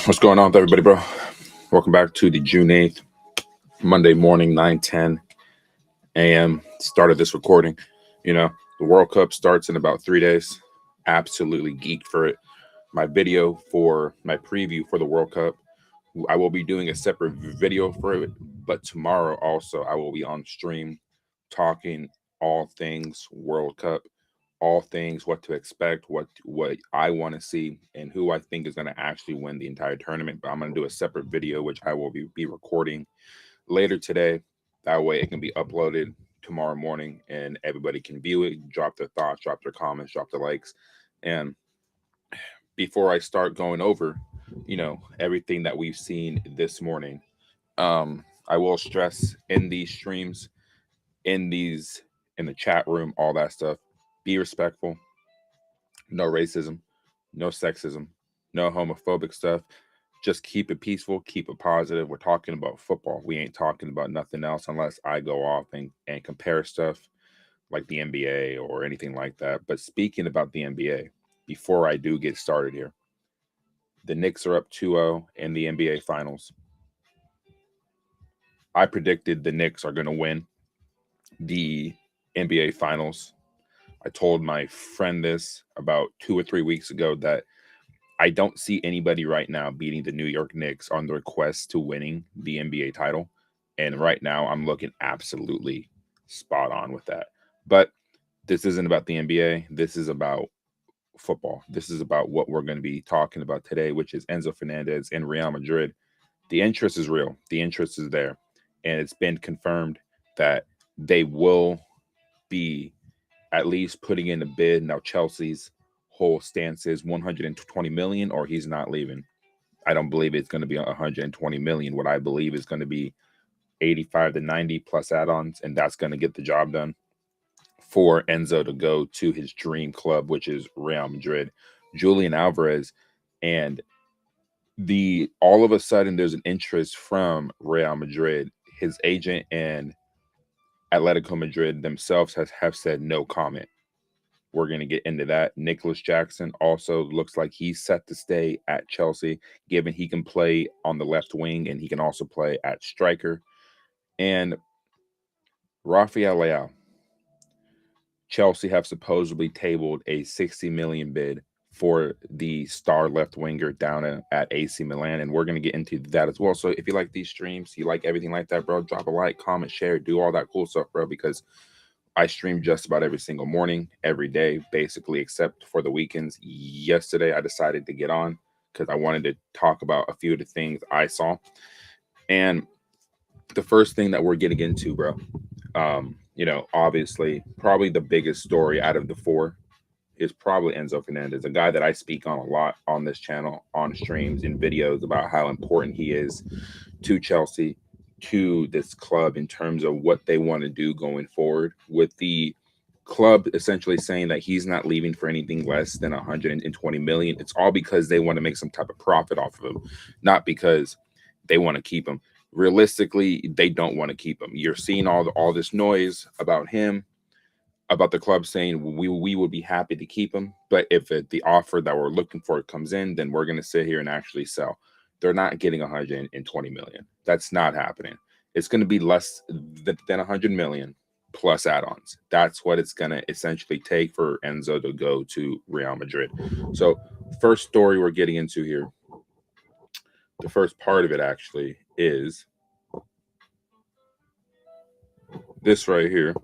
What's going on with everybody, bro? Welcome back to the June 8th, Monday morning, 9:10 a.m. Start of this recording. You know, the World Cup starts in about 3 days. Absolutely geeked for it. My video for my preview for the World Cup, I will be doing a separate video for it, but tomorrow also I will be on stream talking all things World Cup, all things what to expect, what I want to see, and who I think is going to actually win the entire tournament. But I'm going to do a separate video, which I will be recording later today. That way it can be uploaded tomorrow morning and everybody can view it, drop their thoughts, drop their comments, drop their likes. And before I start going over, everything that we've seen this morning, I will stress in these streams, in the chat room, all that stuff, be respectful. No racism, no sexism, no homophobic stuff. Just keep it peaceful, keep it positive. We're talking about football. We ain't talking about nothing else unless I go off and compare stuff like the NBA or anything like that. But speaking about the NBA, before I do get started here, the Knicks are up 2-0 in the NBA Finals. I predicted the Knicks are going to win the NBA Finals. I told my friend this about 2 or 3 weeks ago that I don't see anybody right now beating the New York Knicks on their quest to winning the NBA title. And right now I'm looking absolutely spot on with that. But this isn't about the NBA. This is about football. This is about what we're going to be talking about today, which is Enzo Fernandez and Real Madrid. The interest is real. The interest is there. And it's been confirmed that they will be at least putting in a bid. Now Chelsea's whole stance is 120 million or he's not leaving. I don't believe it's going to be 120 million. What I believe is going to be 85 to 90 plus add-ons, and that's going to get the job done for Enzo to go to his dream club, which is Real Madrid. Julian Alvarez, and all of a sudden there's an interest from Real Madrid. His agent and Atletico Madrid themselves have said no comment. We're going to get into that. Nico Jackson also looks like he's set to stay at Chelsea, given he can play on the left wing and he can also play at striker. And Rafael Leao. Chelsea have supposedly tabled a 60 million bid for the star left winger down at AC Milan, and we're going to get into that as well. So if you like these streams, you like everything like that, bro, drop a like, comment, share, do all that cool stuff, bro, because I stream just about every single morning, every day, basically, except for the weekends. Yesterday, I decided to get on because I wanted to talk about a few of the things I saw. And the first thing that we're getting into, bro, obviously, probably the biggest story out of the four is probably Enzo Fernandez, a guy that I speak on a lot on this channel, on streams and videos about how important he is to Chelsea, to this club in terms of what they want to do going forward, with the club essentially saying that he's not leaving for anything less than 120 million. It's all because they want to make some type of profit off of him, not because they want to keep him. Realistically, they don't want to keep him. You're seeing all this noise about him, about the club saying we would be happy to keep him, but if the offer that we're looking for comes in, then we're going to sit here and actually sell. They're not getting 120 million. That's not happening. It's going to be less than 100 million plus add-ons. That's what it's going to essentially take for Enzo to go to Real Madrid. So first story we're getting into here, the first part of it actually is this right here.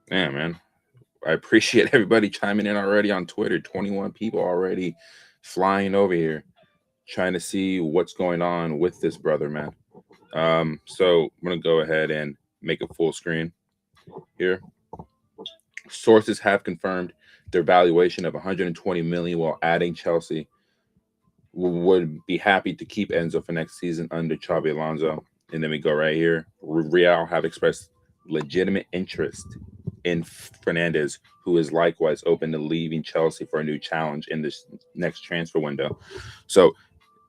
Damn, man. I appreciate everybody chiming in already on Twitter. 21 people already flying over here, trying to see what's going on with this brother, man. So I'm going to go ahead and make a full screen here. Sources have confirmed their valuation of 120 million, while adding Chelsea would be happy to keep Enzo for next season under Xabi Alonso. And then we go right here. Real have expressed legitimate interest in Fernandez, who is likewise open to leaving Chelsea for a new challenge in this next transfer window. So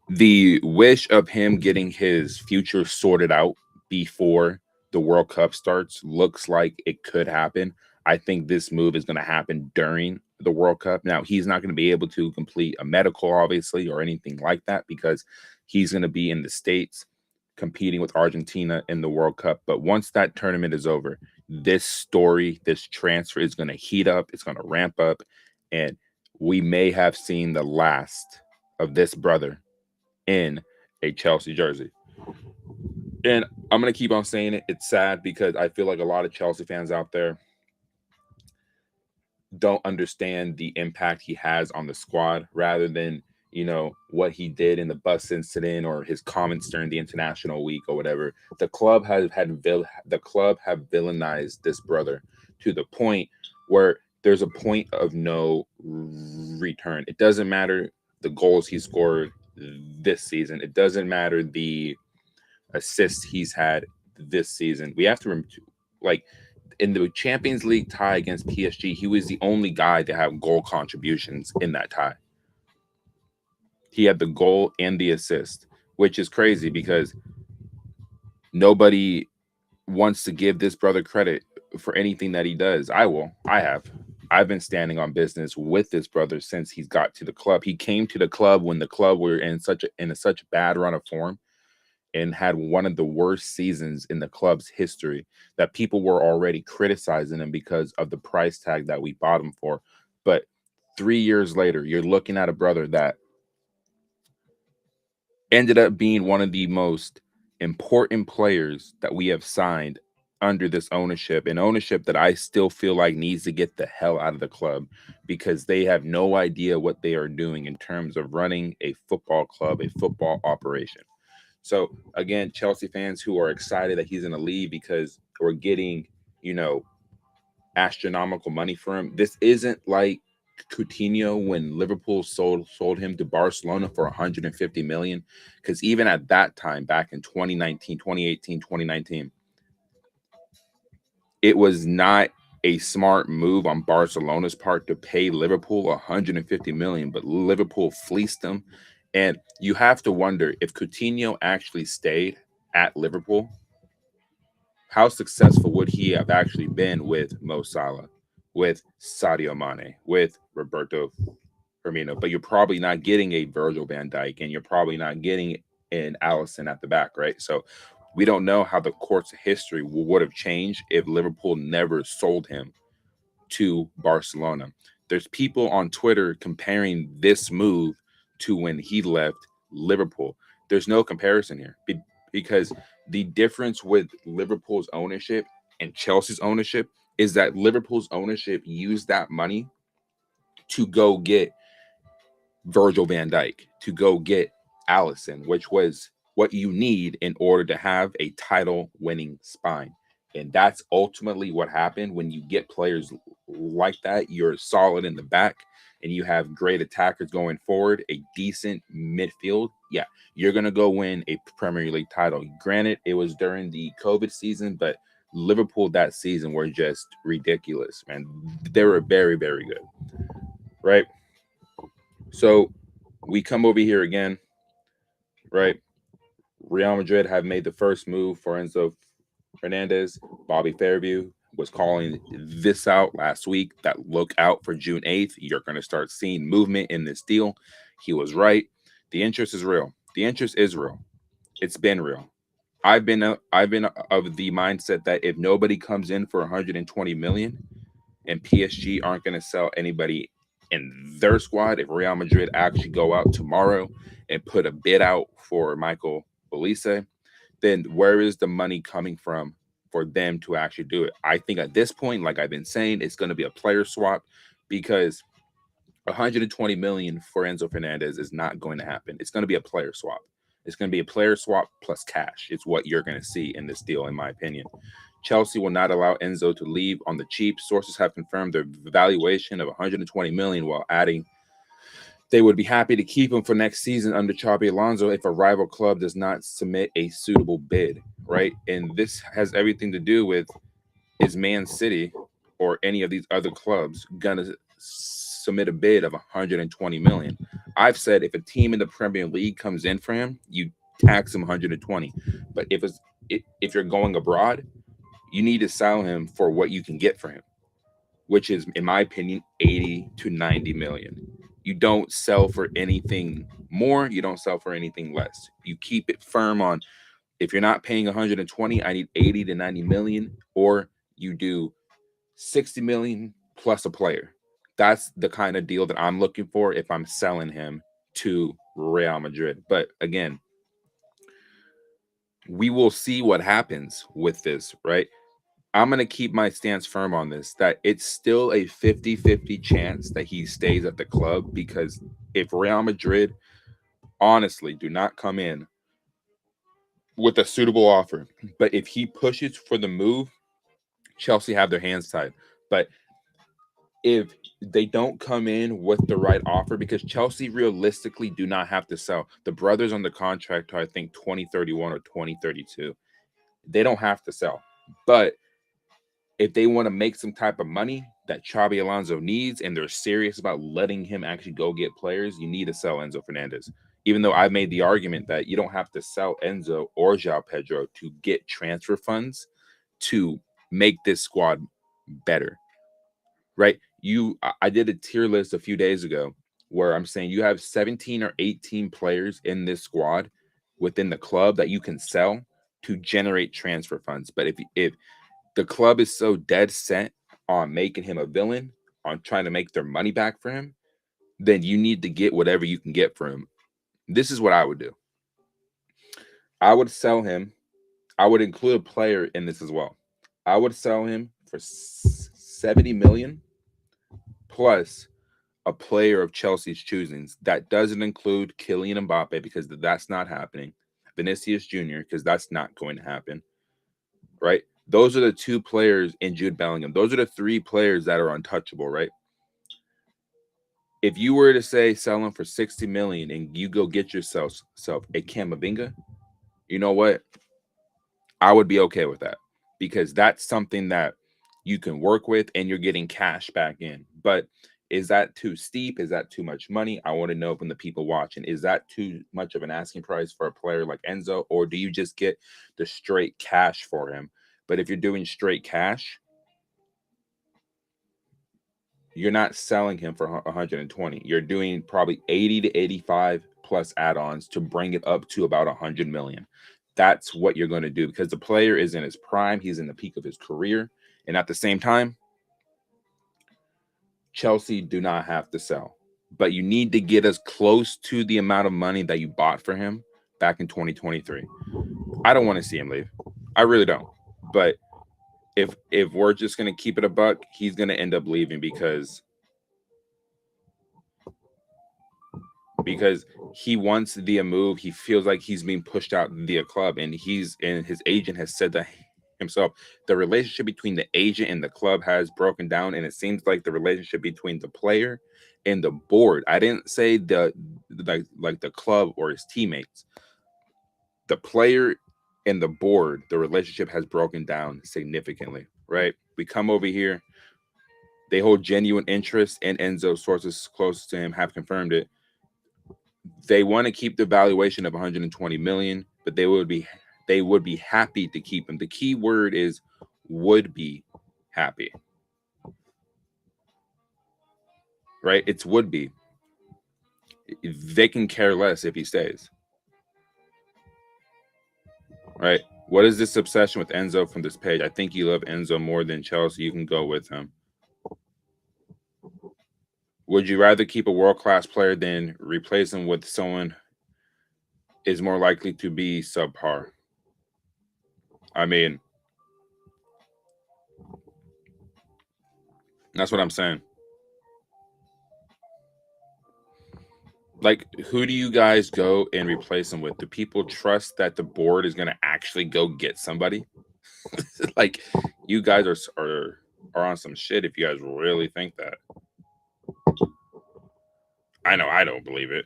the wish of him getting his future sorted out before the World Cup starts looks like it could happen. I think this move is going to happen during the World Cup. Now, he's not going to be able to complete a medical, obviously, or anything like that because he's going to be in the States competing with Argentina in the World Cup. But once that tournament is over, this story, this transfer is going to heat up, it's going to ramp up, and we may have seen the last of this brother in a Chelsea jersey. And I'm going to keep on saying it. It's sad because I feel like a lot of Chelsea fans out there don't understand the impact he has on the squad rather than, what he did in the bus incident or his comments during the international week or whatever. The club have villainized this brother to the point where there's a point of no return. It doesn't matter the goals he scored this season. It doesn't matter the assists he's had this season. We have to in the Champions League tie against PSG, he was the only guy to have goal contributions in that tie. He had the goal and the assist, which is crazy because nobody wants to give this brother credit for anything that he does. I will. I have. I've been standing on business with this brother since he's got to the club. He came to the club when the club were in such a bad run of form and had one of the worst seasons in the club's history that people were already criticizing him because of the price tag that we bought him for. But 3 years later, you're looking at a brother that ended up being one of the most important players that we have signed under this ownership, an ownership that I still feel like needs to get the hell out of the club because they have no idea what they are doing in terms of running a football club, a football operation. So again, Chelsea fans who are excited that he's going to leave because we're getting, astronomical money for him. This isn't like Coutinho when Liverpool sold him to Barcelona for 150 million. Because even at that time, back in 2019, 2018, 2019, it was not a smart move on Barcelona's part to pay Liverpool 150 million, but Liverpool fleeced them. And you have to wonder if Coutinho actually stayed at Liverpool, how successful would he have actually been with Mo Salah, with Sadio Mane, with Roberto Firmino? But you're probably not getting a Virgil van Dijk, and you're probably not getting an Alisson at the back, right? So we don't know how the course of history would have changed if Liverpool never sold him to Barcelona. There's people on Twitter comparing this move to when he left Liverpool. There's no comparison here because the difference with Liverpool's ownership and Chelsea's ownership is that Liverpool's ownership used that money to go get Virgil van Dijk, to go get Alisson, which was what you need in order to have a title winning spine. And that's ultimately what happened when you get players like that. You're solid in the back and you have great attackers going forward, a decent midfield. Yeah, you're going to go win a Premier League title. Granted, it was during the COVID season, but Liverpool that season were just ridiculous, man. They were very, very good, right? So we come over here again, right? Real Madrid have made the first move for Enzo Fernandez. Bobby Fairview was calling this out last week, that look out for June 8th. You're going to start seeing movement in this deal. He was right. The interest is real. The interest is real. It's been real. I've been of the mindset that if nobody comes in for 120 million and PSG aren't going to sell anybody in their squad, if Real Madrid actually go out tomorrow and put a bid out for Michael Olise, then where is the money coming from for them to actually do it? I think at this point, like I've been saying, it's going to be a player swap because 120 million for Enzo Fernandez is not going to happen. It's going to be a player swap. It's going to be a player swap plus cash. It's what you're going to see in this deal, in my opinion. Chelsea will not allow Enzo to leave on the cheap. Sources have confirmed their valuation of 120 million while adding they would be happy to keep him for next season under Xabi Alonso if a rival club does not submit a suitable bid, right? And this has everything to do with, is Man City or any of these other clubs going to submit a bid of 120 million? I've said if a team in the Premier League comes in for him, you tax him 120. But if you're going abroad, you need to sell him for what you can get for him. which is, in my opinion, 80 to 90 million. You don't sell for anything more. You don't sell for anything less. You keep it firm on, if you're not paying 120, I need 80 to 90 million, or you do 60 million plus a player. That's the kind of deal that I'm looking for if I'm selling him to Real Madrid. But again, we will see what happens with this, right? I'm going to keep my stance firm on this, that it's still a 50-50 chance that he stays at the club, because if Real Madrid honestly do not come in with a suitable offer, but if he pushes for the move, Chelsea have their hands tied. But if they don't come in with the right offer, because Chelsea realistically do not have to sell. The brothers on the contract are, I think, 2031 or 2032. They don't have to sell. But if they want to make some type of money that Xabi Alonso needs, and they're serious about letting him actually go get players, you need to sell Enzo Fernandez. Even though I've made the argument that you don't have to sell Enzo or João Pedro to get transfer funds to make this squad better, right? I did a tier list a few days ago where I'm saying you have 17 or 18 players in this squad within the club that you can sell to generate transfer funds. But if the club is so dead set on making him a villain, on trying to make their money back for him, then you need to get whatever you can get for him. This is what I would do. I would sell him. I would include a player in this as well. I would sell him for 70 million plus a player of Chelsea's choosings. That doesn't include Kylian Mbappe, because that's not happening. Vinicius Jr., because that's not going to happen. Right? Those are the two players in Jude Bellingham. Those are the three players that are untouchable, right? If you were to say sell him for 60 million and you go get yourself a Camavinga, you know what? I would be okay with that, because that's something that you can work with and you're getting cash back in. But is that too steep? Is that too much money? I want to know from the people watching. Is that too much of an asking price for a player like Enzo, or do you just get the straight cash for him? But if you're doing straight cash, you're not selling him for 120. You're doing probably 80 to 85 plus add-ons to bring it up to about 100 million. That's what you're going to do, because the player is in his prime. He's in the peak of his career. And at the same time, Chelsea do not have to sell. But you need to get us close to the amount of money that you bought for him back in 2023. I don't want to see him leave. I really don't. But if we're just going to keep it a buck, he's going to end up leaving because he wants the move. He feels like he's being pushed out via club, and his agent has said that himself. The relationship between the agent and the club has broken down, and it seems like the relationship between the player and the board. I didn't say like the club or his teammates. The player and the board, the relationship has broken down significantly, right? We come over here. They hold genuine interest, and Enzo, sources close to him have confirmed it. They want to keep the valuation of 120 million, but they would be happy to keep him. The key word is would be happy. Right? It's would be. They can care less if he stays. Right? What is this obsession with Enzo from this page? I think you love Enzo more than Chelsea. You can go with him. Would you rather keep a world-class player than replace him with someone is more likely to be subpar? I mean, that's what I'm saying. Like, who do you guys go and replace him with? Do people trust that the board is going to actually go get somebody? Like, you guys are on some shit if you guys really think that. I know I don't believe it.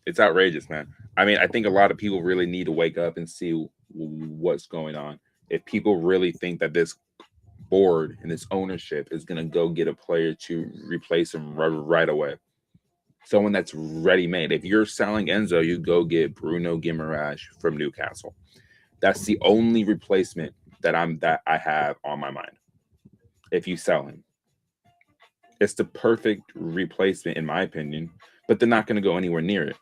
It's outrageous, man. I mean, I think a lot of people really need to wake up and see what's going on. If people really think that this board and this ownership is going to go get a player to replace him right away, someone that's ready made. If you're selling Enzo, you go get Bruno Guimaraes from Newcastle. That's the only replacement that I have on my mind. if you sell him. It's the perfect replacement, in my opinion, but they're not going to go anywhere near it.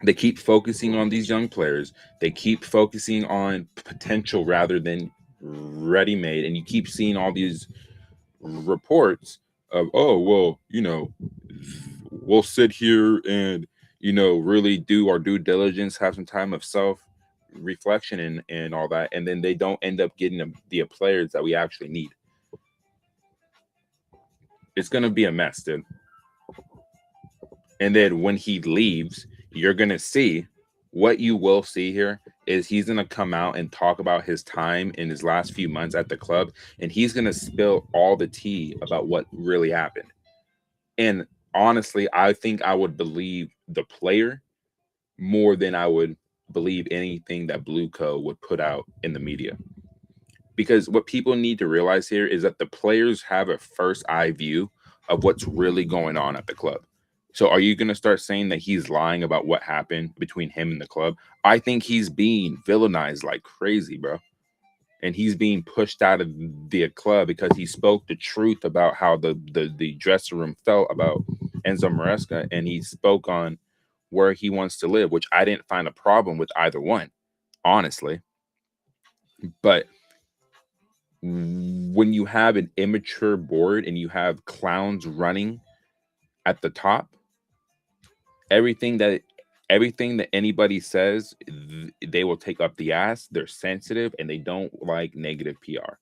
They keep focusing on these young players. They keep focusing on potential rather than ready made. And you keep seeing all these reports of, oh, well, we'll sit here and, really do our due diligence, have some time of self reflection and all that. And then they don't end up getting the players that we actually need. It's going to be a mess, dude. And then when he leaves, you're going to see what you will see here is he's going to come out and talk about his time in his last few months at the club. And he's going to spill all the tea about what really happened. And honestly, I think I would believe the player more than I would believe anything that Blue Co would put out in the media. Because what people need to realize here is that the players have a first eye view of what's really going on at the club. So are you going to start saying that he's lying about what happened between him and the club? I think he's being villainized like crazy, bro. And he's being pushed out of the club because he spoke the truth about how the dressing room felt about Enzo Maresca, and he spoke on where he wants to live, which I didn't find a problem with either one, honestly. But when you have an immature board and you have clowns running at the top, everything that anybody says, they will take up the ass. They're sensitive and they don't like negative PR.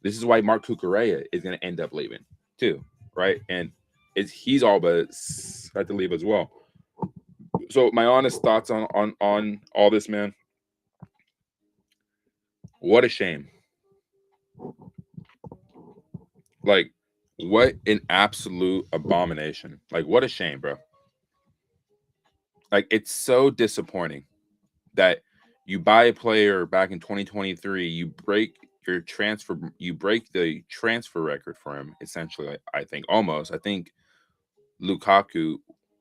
This is why Mark Cucurella is going to end up leaving too, right? And he's all but had to leave as well. So my honest thoughts on all this, man. What a shame. Like, what an absolute abomination. Like, what a shame, bro. Like, it's so disappointing that you buy a player back in 2023, you break the transfer record for him, essentially. I think almost. I think Lukaku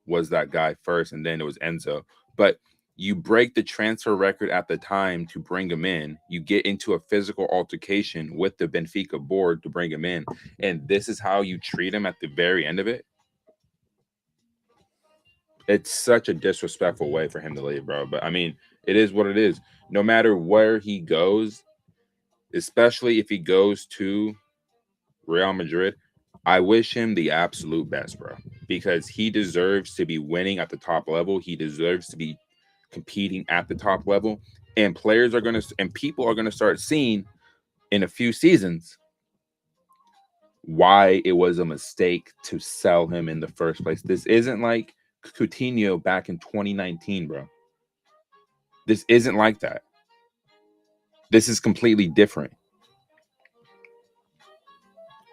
was that guy first, and then it was Enzo. But you break the transfer record at the time to bring him in. You get into a physical altercation with the Benfica board to bring him in, and this is how you treat him at the very end of it. It's such a disrespectful way for him to leave, bro. But I mean, it is what it is. No matter where he goes, especially if he goes to Real Madrid, I wish him the absolute best, bro, because he deserves to be winning at the top level. He deserves to be competing at the top level. And players are going to, and people are going to start seeing in a few seasons why it was a mistake to sell him in the first place. This isn't like Coutinho back in 2019, bro. This isn't like that. This is completely different.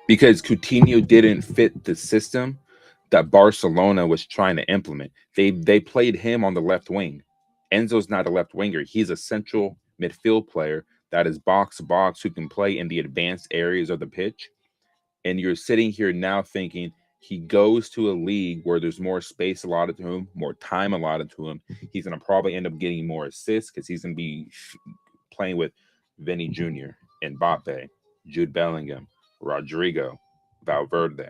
Because Coutinho didn't fit the system that Barcelona was trying to implement. They played him on the left wing. Enzo's not a left winger. He's a central midfield player that is box to box who can play in the advanced areas of the pitch. And you're sitting here now thinking he goes to a league where there's more space allotted to him, more time allotted to him. He's going to probably end up getting more assists because he's going to be playing with Vinny Jr., Mbappe, Jude Bellingham, Rodrigo, Valverde.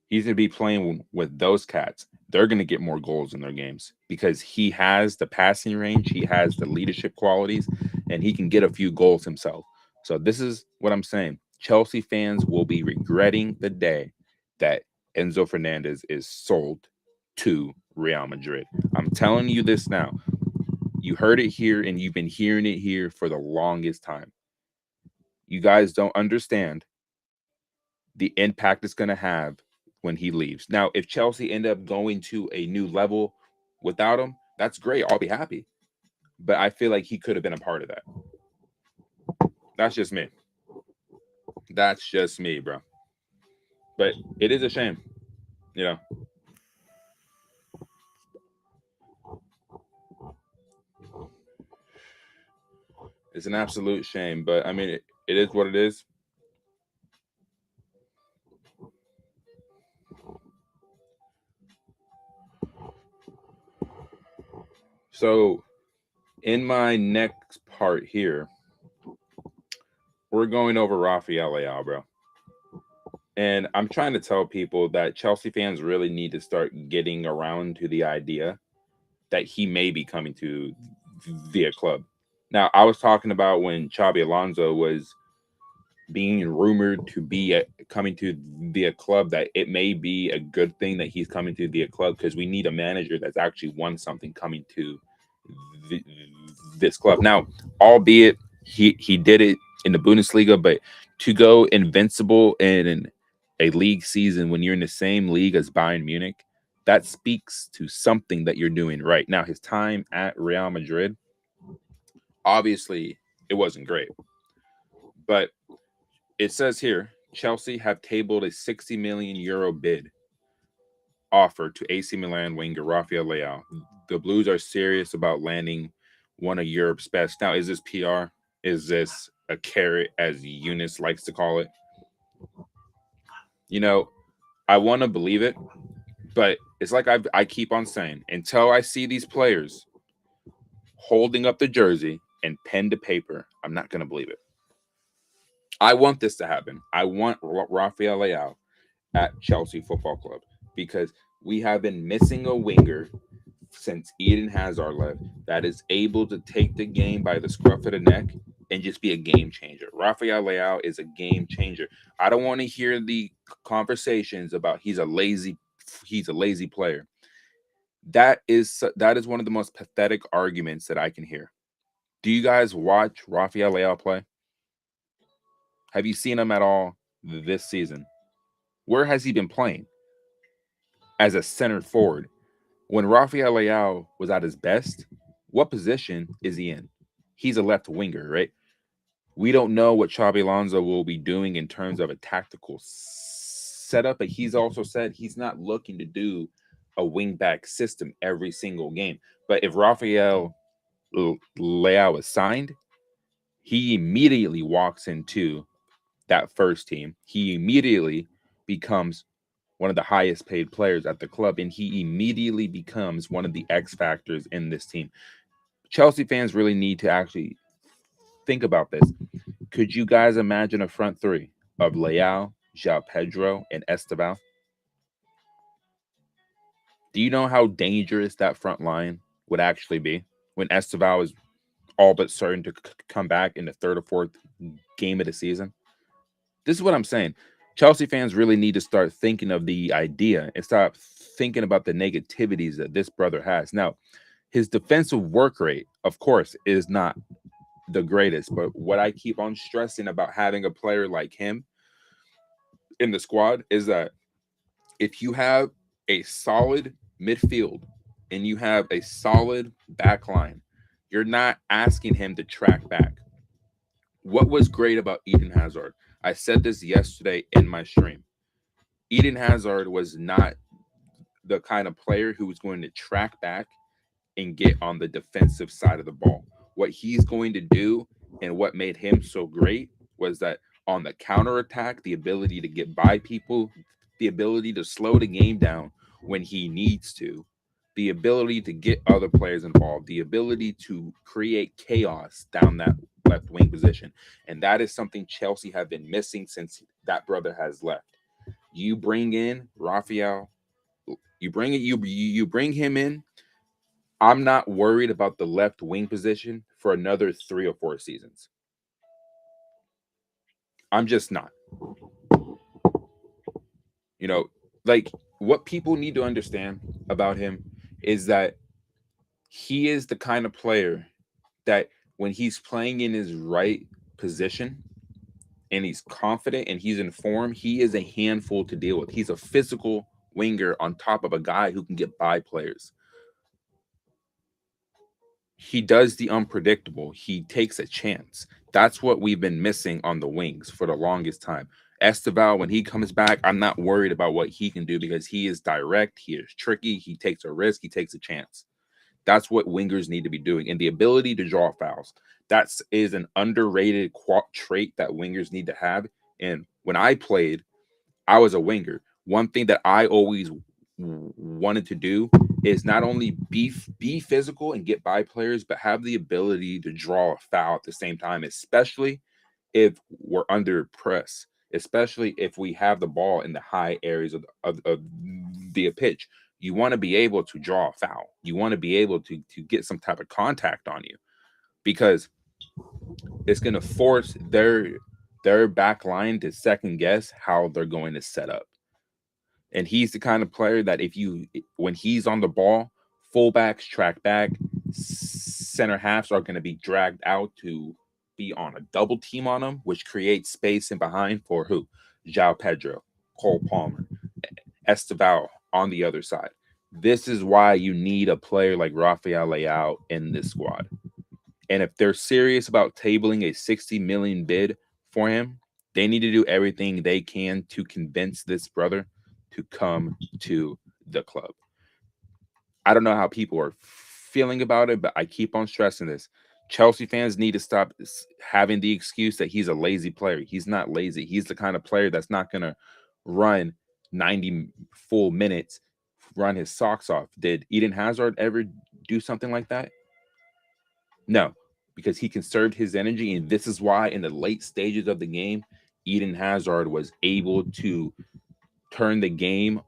He's going to be playing with those cats. They're going to get more goals in their games because he has the passing range, he has the leadership qualities, and he can get a few goals himself. So this is what I'm saying. Chelsea fans will be regretting the day that Enzo Fernandez is sold to Real Madrid. I'm telling you this now. You heard it here and you've been hearing it here for the longest time. You guys don't understand the impact it's going to have when he leaves. Now, if Chelsea end up going to a new level without him, that's great. I'll be happy. But I feel like he could have been a part of that. That's just me. That's just me, bro. But it is a shame, you know. It's an absolute shame, but I mean, it is what it is. So, in my next part here, We're going over Rafael Leao, bro. And I'm trying to tell people that Chelsea fans really need to start getting around to the idea that he may be coming to the club. Now, I was talking about when Xabi Alonso was being rumored to be coming to the club, that it may be a good thing that he's coming to the club, because we need a manager that's actually won something coming to the, this club. Now, albeit he did it in the Bundesliga, but to go invincible in a league season when you're in the same league as Bayern Munich, that speaks to something that you're doing right. Now, his time at Real Madrid, obviously, it wasn't great, but it says here Chelsea have tabled a 60 million euro bid offer to AC Milan winger Rafael Leao. The Blues are serious about landing one of Europe's best. Now, is this PR? Is this a carrot, as Eunice likes to call it? You know, I want to believe it, but it's like I keep on saying, until I see these players holding up the jersey and pen to paper, I'm not going to believe it. I want this to happen. I want Rafael Leao at Chelsea Football Club, because we have been missing a winger since Eden Hazard left that is able to take the game by the scruff of the neck and just be a game changer. Rafael Leao is a game changer. I don't want to hear the conversations about he's a lazy player. That is one of the most pathetic arguments that I can hear. Do you guys watch Rafael Leao play? Have you seen him at all this season? Where has he been playing? As a center forward. When Rafael Leao was at his best, what position is he in? He's a left winger, right? We don't know what Xabi Alonso will be doing in terms of a tactical setup, but he's also said he's not looking to do a wing-back system every single game. But if Rafael Leao is signed, he immediately walks into that first team. He immediately becomes one of the highest paid players at the club, and he immediately becomes one of the X factors in this team. Chelsea fans really need to actually think about this. Could you guys imagine a front three of Leao, João Pedro, and Esteban? Do you know how dangerous that front line would actually be when Esteban is all but certain to come back in the third or fourth game of the season? This is what I'm saying. Chelsea fans really need to start thinking of the idea and stop thinking about the negativities that this brother has. Now, his defensive work rate, of course, is not the greatest, but what I keep on stressing about having a player like him in the squad is that if you have a solid midfield and you have a solid back line, you're not asking him to track back. What was great about Eden Hazard? I said this yesterday in my stream. Eden Hazard was not the kind of player who was going to track back and get on the defensive side of the ball. What he's going to do and what made him so great was that on the counterattack, the ability to get by people, the ability to slow the game down when he needs to, the ability to get other players involved, the ability to create chaos down that left wing position. And that is something Chelsea have been missing since that brother has left. You bring in Rafael, you bring him in. I'm not worried about the left wing position for another 3 or 4 seasons. I'm just not. You know, like what people need to understand about him is that he is the kind of player that when he's playing in his right position and he's confident and he's in form, he is a handful to deal with. He's a physical winger on top of a guy who can get by players. He does the unpredictable. He takes a chance. That's what we've been missing on the wings for the longest time. Esteban, when he comes back, I'm not worried about what he can do because he is direct, he is tricky, he takes a risk, he takes a chance. That's what wingers need to be doing. And the ability to draw fouls. That is an underrated trait that wingers need to have. And when I played, I was a winger. One thing that I always wanted to do is not only be physical and get by players, but have the ability to draw a foul at the same time, especially if we're under press, especially if we have the ball in the high areas of the pitch. You want to be able to draw a foul. You want to be able to get some type of contact on you, because it's going to force their back line to second guess how they're going to set up. And he's the kind of player that when he's on the ball, fullbacks track back, center halves are going to be dragged out to be on a double team on him, which creates space in behind for who? João Pedro, Cole Palmer, Esteval on the other side. This is why you need a player like Rafael Leao in this squad. And if they're serious about tabling a 60 million bid for him, they need to do everything they can to convince this brother to come to the club. I don't know how people are feeling about it, but I keep on stressing this. Chelsea fans need to stop having the excuse that he's a lazy player. He's not lazy. He's the kind of player that's not going to run 90 full minutes, run his socks off. Did Eden Hazard ever do something like that? No, because he conserved his energy, and this is why in the late stages of the game, Eden Hazard was able to turn the game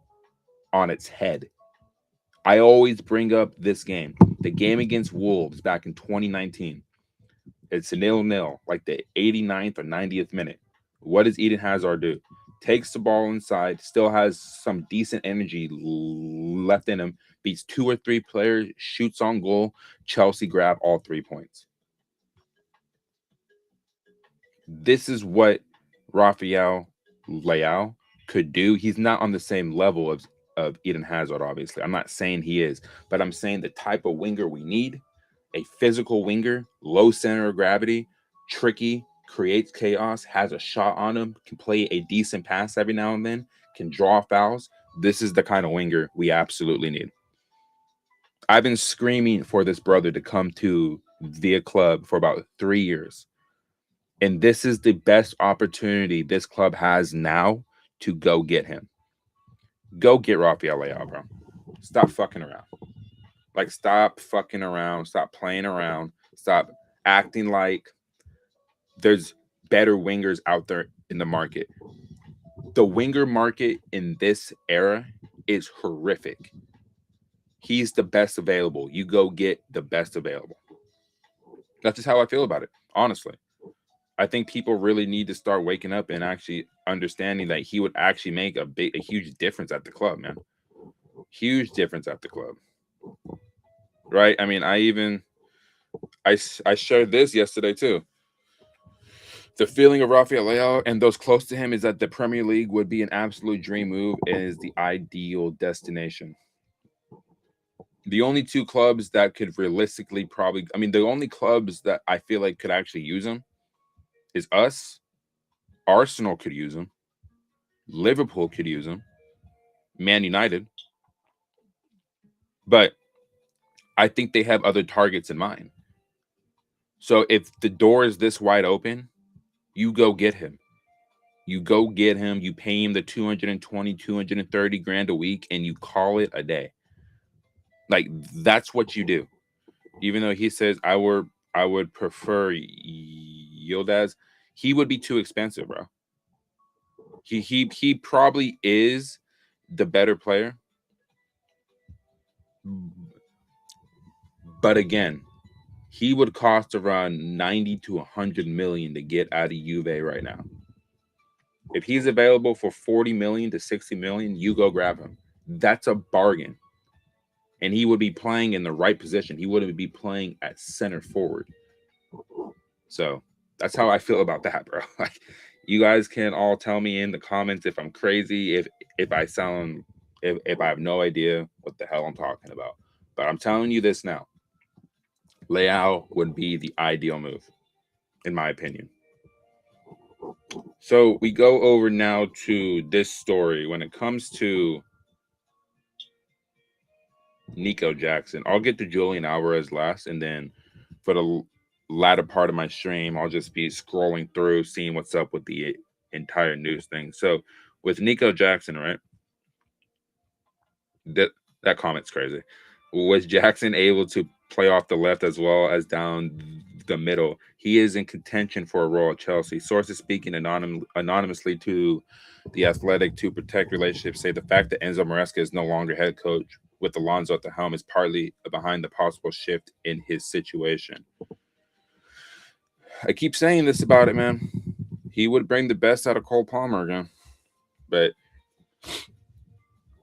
on its head. I always bring up this game, the game against Wolves back in 2019. It's a 0-0, like the 89th or 90th minute. What does Eden Hazard do? Takes the ball inside, still has some decent energy left in him, beats 2 or 3 players, shoots on goal. Chelsea grab all 3 points. This is what Rafael Leao could do. He's not on the same level of Eden Hazard, obviously. I'm not saying he is, but I'm saying the type of winger we need, a physical winger, low center of gravity, tricky, creates chaos, has a shot on him, can play a decent pass every now and then, can draw fouls. This is the kind of winger we absolutely need. I've been screaming for this brother to come to the club for about 3 years. And this is the best opportunity this club has now to go get him. Go get Rafael Leao, bro. Stop fucking around. Like, stop fucking around. Stop playing around. Stop acting like there's better wingers out there in the market. The winger market in this era is horrific. He's the best available. You go get the best available. That's just how I feel about it, honestly. I think people really need to start waking up and actually understanding that he would actually make a huge difference at the club, man. Huge difference at the club. Right? I mean, I shared this yesterday too. The feeling of Rafael Leao and those close to him is that the Premier League would be an absolute dream move and is the ideal destination. The only 2 clubs that could realistically the only clubs that I feel like could actually use him is us. Arsenal could use him. Liverpool could use him. Man United. But I think they have other targets in mind. So if the door is this wide open, you go get him. You go get him. You pay him the 220, 230 grand a week, and you call it a day. Like, that's what you do. Even though he says I would prefer Yildiz, he would be too expensive, bro. He probably is the better player. But again, he would cost around 90 to 100 million to get out of Juve right now. If he's available for 40 million to 60 million, you go grab him. That's a bargain. And he would be playing in the right position. He wouldn't be playing at center forward. So that's how I feel about that, bro. Like, you guys can all tell me in the comments if I'm crazy, if I have no idea what the hell I'm talking about. But I'm telling you this now. Leao would be the ideal move, in my opinion. So we go over now to this story. When it comes to Nico Jackson, I'll get to Julian Alvarez last, and then for the latter part of my stream, I'll just be scrolling through, seeing what's up with the entire news thing. So with Nico Jackson, right? That comment's crazy. Was Jackson able to play off the left as well as down the middle. He is in contention for a role at Chelsea. Sources speaking anonymously to The Athletic to protect relationships say the fact that Enzo Maresca is no longer head coach with Alonso at the helm is partly behind the possible shift in his situation. I keep saying this about it, man. He would bring the best out of Cole Palmer again. But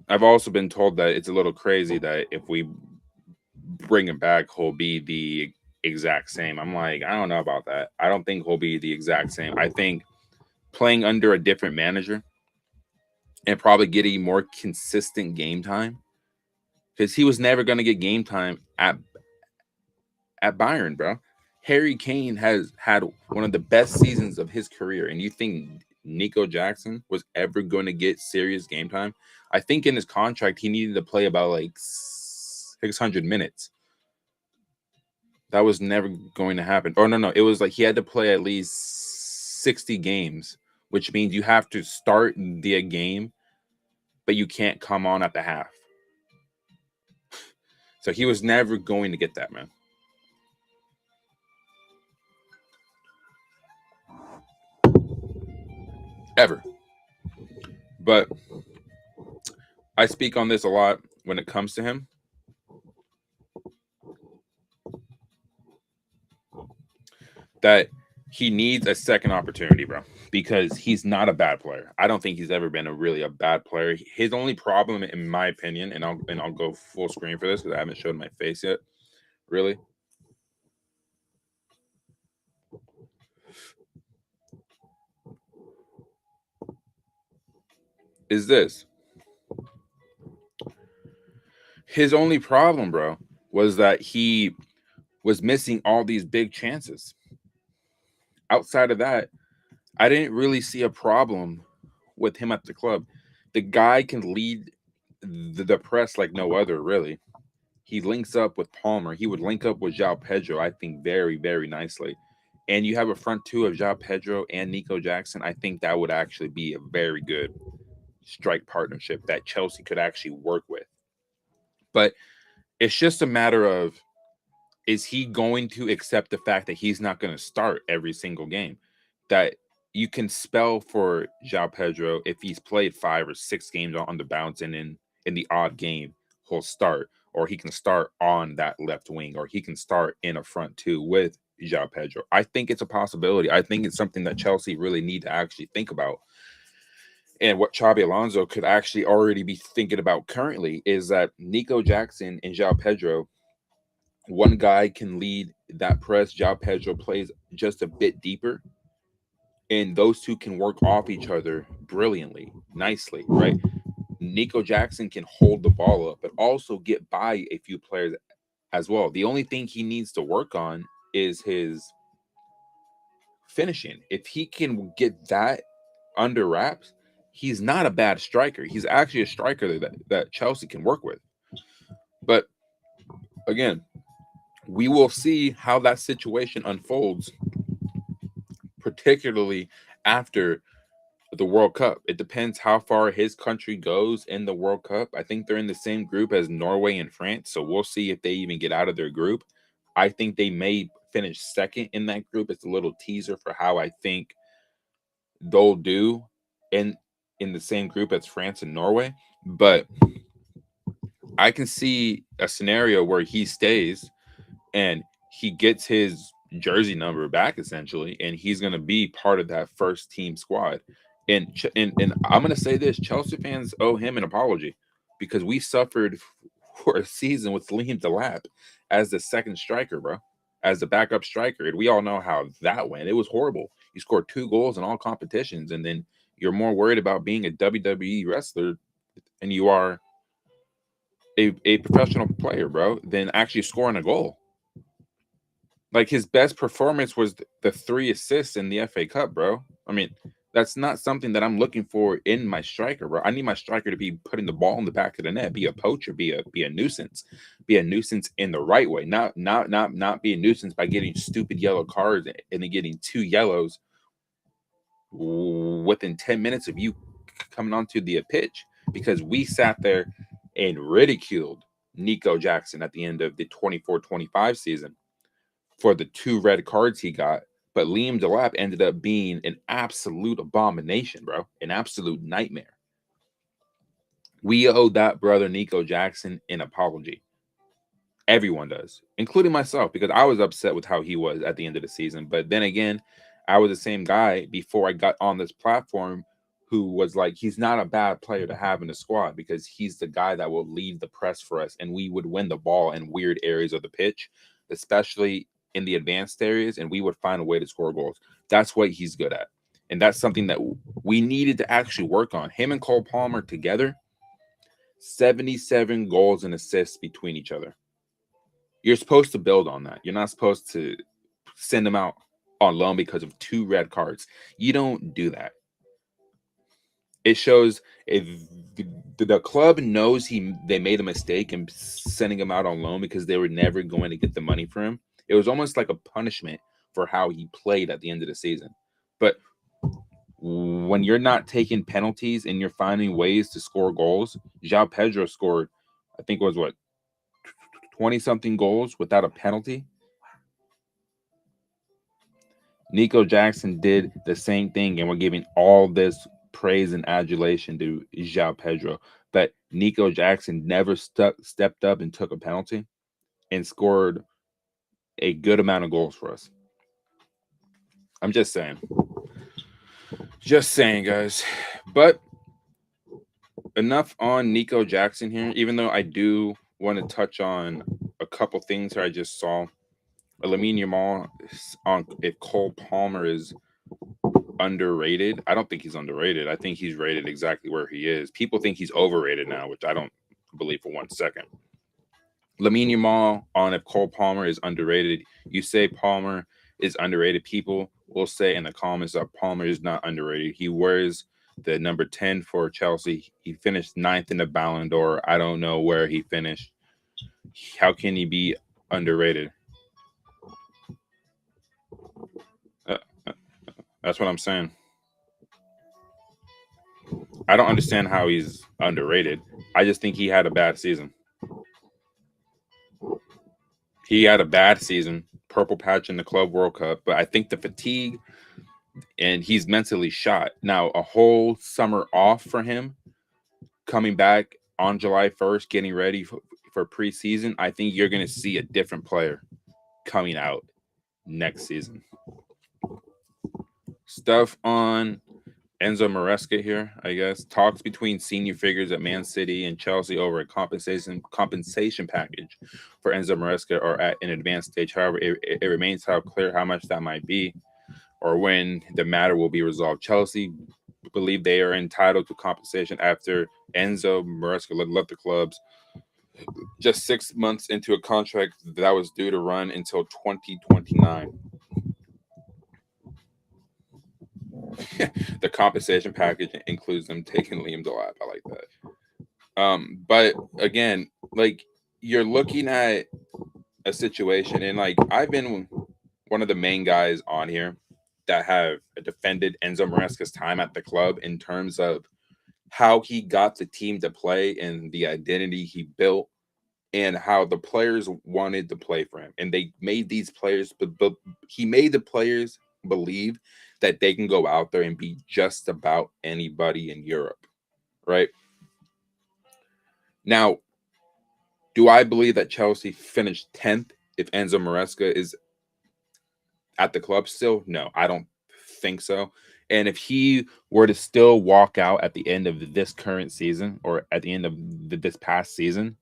I've also been told that it's a little crazy that if we bring him back, he'll be the exact same. I'm like, I don't know about that. I don't think he'll be the exact same. I think playing under a different manager and probably getting more consistent game time, because he was never going to get game time at Bayern, bro. Harry Kane has had one of the best seasons of his career, and you think Nico Jackson was ever going to get serious game time? I think in his contract he needed to play about like 600 minutes. That was never going to happen. Oh, no. It was like he had to play at least 60 games, which means you have to start the game, but you can't come on at the half. So he was never going to get that, man. Ever. But I speak on this a lot when it comes to him. That he needs a second opportunity, bro, because he's not a bad player. I don't think he's ever been a bad player. His only problem, in my opinion, and I'll go full screen for this because I haven't showed my face yet, really, is this. His only problem, bro, was that he was missing all these big chances. Outside of that, I didn't really see a problem with him at the club. The guy can lead the press like no other, really. He links up with Palmer. He would link up with João Pedro, I think, very, very nicely. And you have a front two of João Pedro and Nico Jackson. I think that would actually be a very good strike partnership that Chelsea could actually work with. But it's just a matter of, is he going to accept the fact that he's not going to start every single game? That you can spell for João Pedro if he's played 5 or 6 games on the bounce, and in the odd game he'll start, or he can start on that left wing, or he can start in a front two with João Pedro. I think it's a possibility. I think it's something that Chelsea really need to actually think about. And what Xabi Alonso could actually already be thinking about currently is that Nico Jackson and João Pedro, one guy can lead that press. João Pedro plays just a bit deeper, and those two can work off each other brilliantly, nicely, right? Nico Jackson can hold the ball up, but also get by a few players as well. The only thing he needs to work on is his finishing. If he can get that under wraps, he's not a bad striker. He's actually a striker that Chelsea can work with. But again, we will see how that situation unfolds, particularly after the World Cup. It depends how far his country goes in the World Cup. I think they're in the same group as Norway and France, so we'll see if they even get out of their group. I think they may finish second in that group. It's a little teaser for how I think they'll do in the same group as France and Norway. But I can see a scenario where he stays and he gets his jersey number back, essentially, and he's going to be part of that first team squad. And I'm going to say this: Chelsea fans owe him an apology, because we suffered for a season with Liam Delap as the second striker, bro, as the backup striker. And we all know how that went. It was horrible. You scored 2 goals in all competitions, and then you're more worried about being a WWE wrestler and you are a professional player, bro, than actually scoring a goal. Like, his best performance was the 3 assists in the FA Cup, bro. I mean, that's not something that I'm looking for in my striker, bro. I need my striker to be putting the ball in the back of the net, be a poacher, be a nuisance in the right way, not be a nuisance by getting stupid yellow cards and then getting 2 yellows within 10 minutes of you coming onto the pitch, because we sat there and ridiculed Nico Jackson at the end of the 24-25 season for the 2 red cards he got. But Liam Delap ended up being an absolute abomination, bro. An absolute nightmare. We owe that brother Nico Jackson an apology. Everyone does, including myself, because I was upset with how he was at the end of the season. But then again, I was the same guy before I got on this platform who was like, he's not a bad player to have in the squad because he's the guy that will lead the press for us and we would win the ball in weird areas of the pitch, especially in the advanced areas, and we would find a way to score goals. That's what he's good at. And that's something that we needed to actually work on. Him and Cole Palmer together, 77 goals and assists between each other. You're supposed to build on that. You're not supposed to send them out on loan because of 2 red cards. You don't do that. It shows if the club knows they made a mistake in sending him out on loan because they were never going to get the money for him. It was almost like a punishment for how he played at the end of the season. But when you're not taking penalties and you're finding ways to score goals, João Pedro scored, I think it was 20-something goals without a penalty. Nico Jackson did the same thing, and we're giving all this praise and adulation to João Pedro. But Nico Jackson never stepped up and took a penalty and scored a good amount of goals for us. I'm just saying. Just saying, guys. But enough on Nico Jackson here, even though I do want to touch on a couple things that I just saw. Lamine Yamal on if Cole Palmer is underrated. I don't think he's underrated. I think he's rated exactly where he is. People think he's overrated now, which I don't believe for 1 second. Lamine Yamal on if Cole Palmer is underrated. You say Palmer is underrated. People will say in the comments that Palmer is not underrated. He wears the number 10 for Chelsea. He finished 9th in the Ballon d'Or. I don't know where he finished. How can he be underrated? That's what I'm saying. I don't understand how he's underrated. I just think he had a bad season. He had a bad season, purple patch in the Club World Cup, but I think the fatigue and he's mentally shot. Now, a whole summer off for him, coming back on July 1st, getting ready for preseason, I think you're going to see a different player coming out next season. Stuff on Enzo Maresca here, I guess. Talks between senior figures at Man City and Chelsea over a compensation package for Enzo Maresca are at an advanced stage. However, it remains clear how much that might be or when the matter will be resolved. Chelsea believe they are entitled to compensation after Enzo Maresca left the clubs just 6 months into a contract that was due to run until 2029. The compensation package includes them taking Liam Delap. I like that. But again, like you're looking at a situation, and like I've been one of the main guys on here that have defended Enzo Maresca's time at the club in terms of how he got the team to play and the identity he built and how the players wanted to play for him. And they made these players, but he made the players believe that they can go out there and be just about anybody in Europe, right? Now, do I believe that Chelsea finished 10th if Enzo Maresca is at the club still? No, I don't think so. And if he were to still walk out at the end of this current season or at the end of this past season,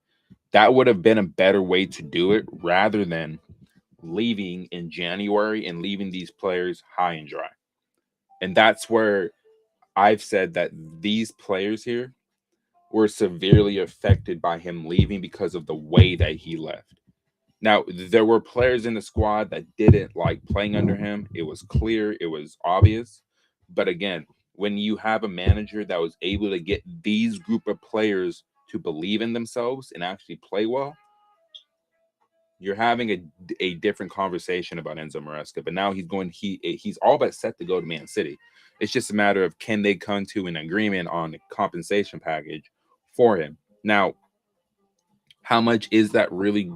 that would have been a better way to do it rather than leaving in January and leaving these players high and dry. And that's where I've said that these players here were severely affected by him leaving because of the way that he left. Now, there were players in the squad that didn't like playing under him. It was clear. It was obvious. But again, when you have a manager that was able to get these group of players to believe in themselves and actually play well, you're having a different conversation about Enzo Maresca. But now he's all but set to go to Man City. It's just a matter of can they come to an agreement on a compensation package for him. Now, how much is that really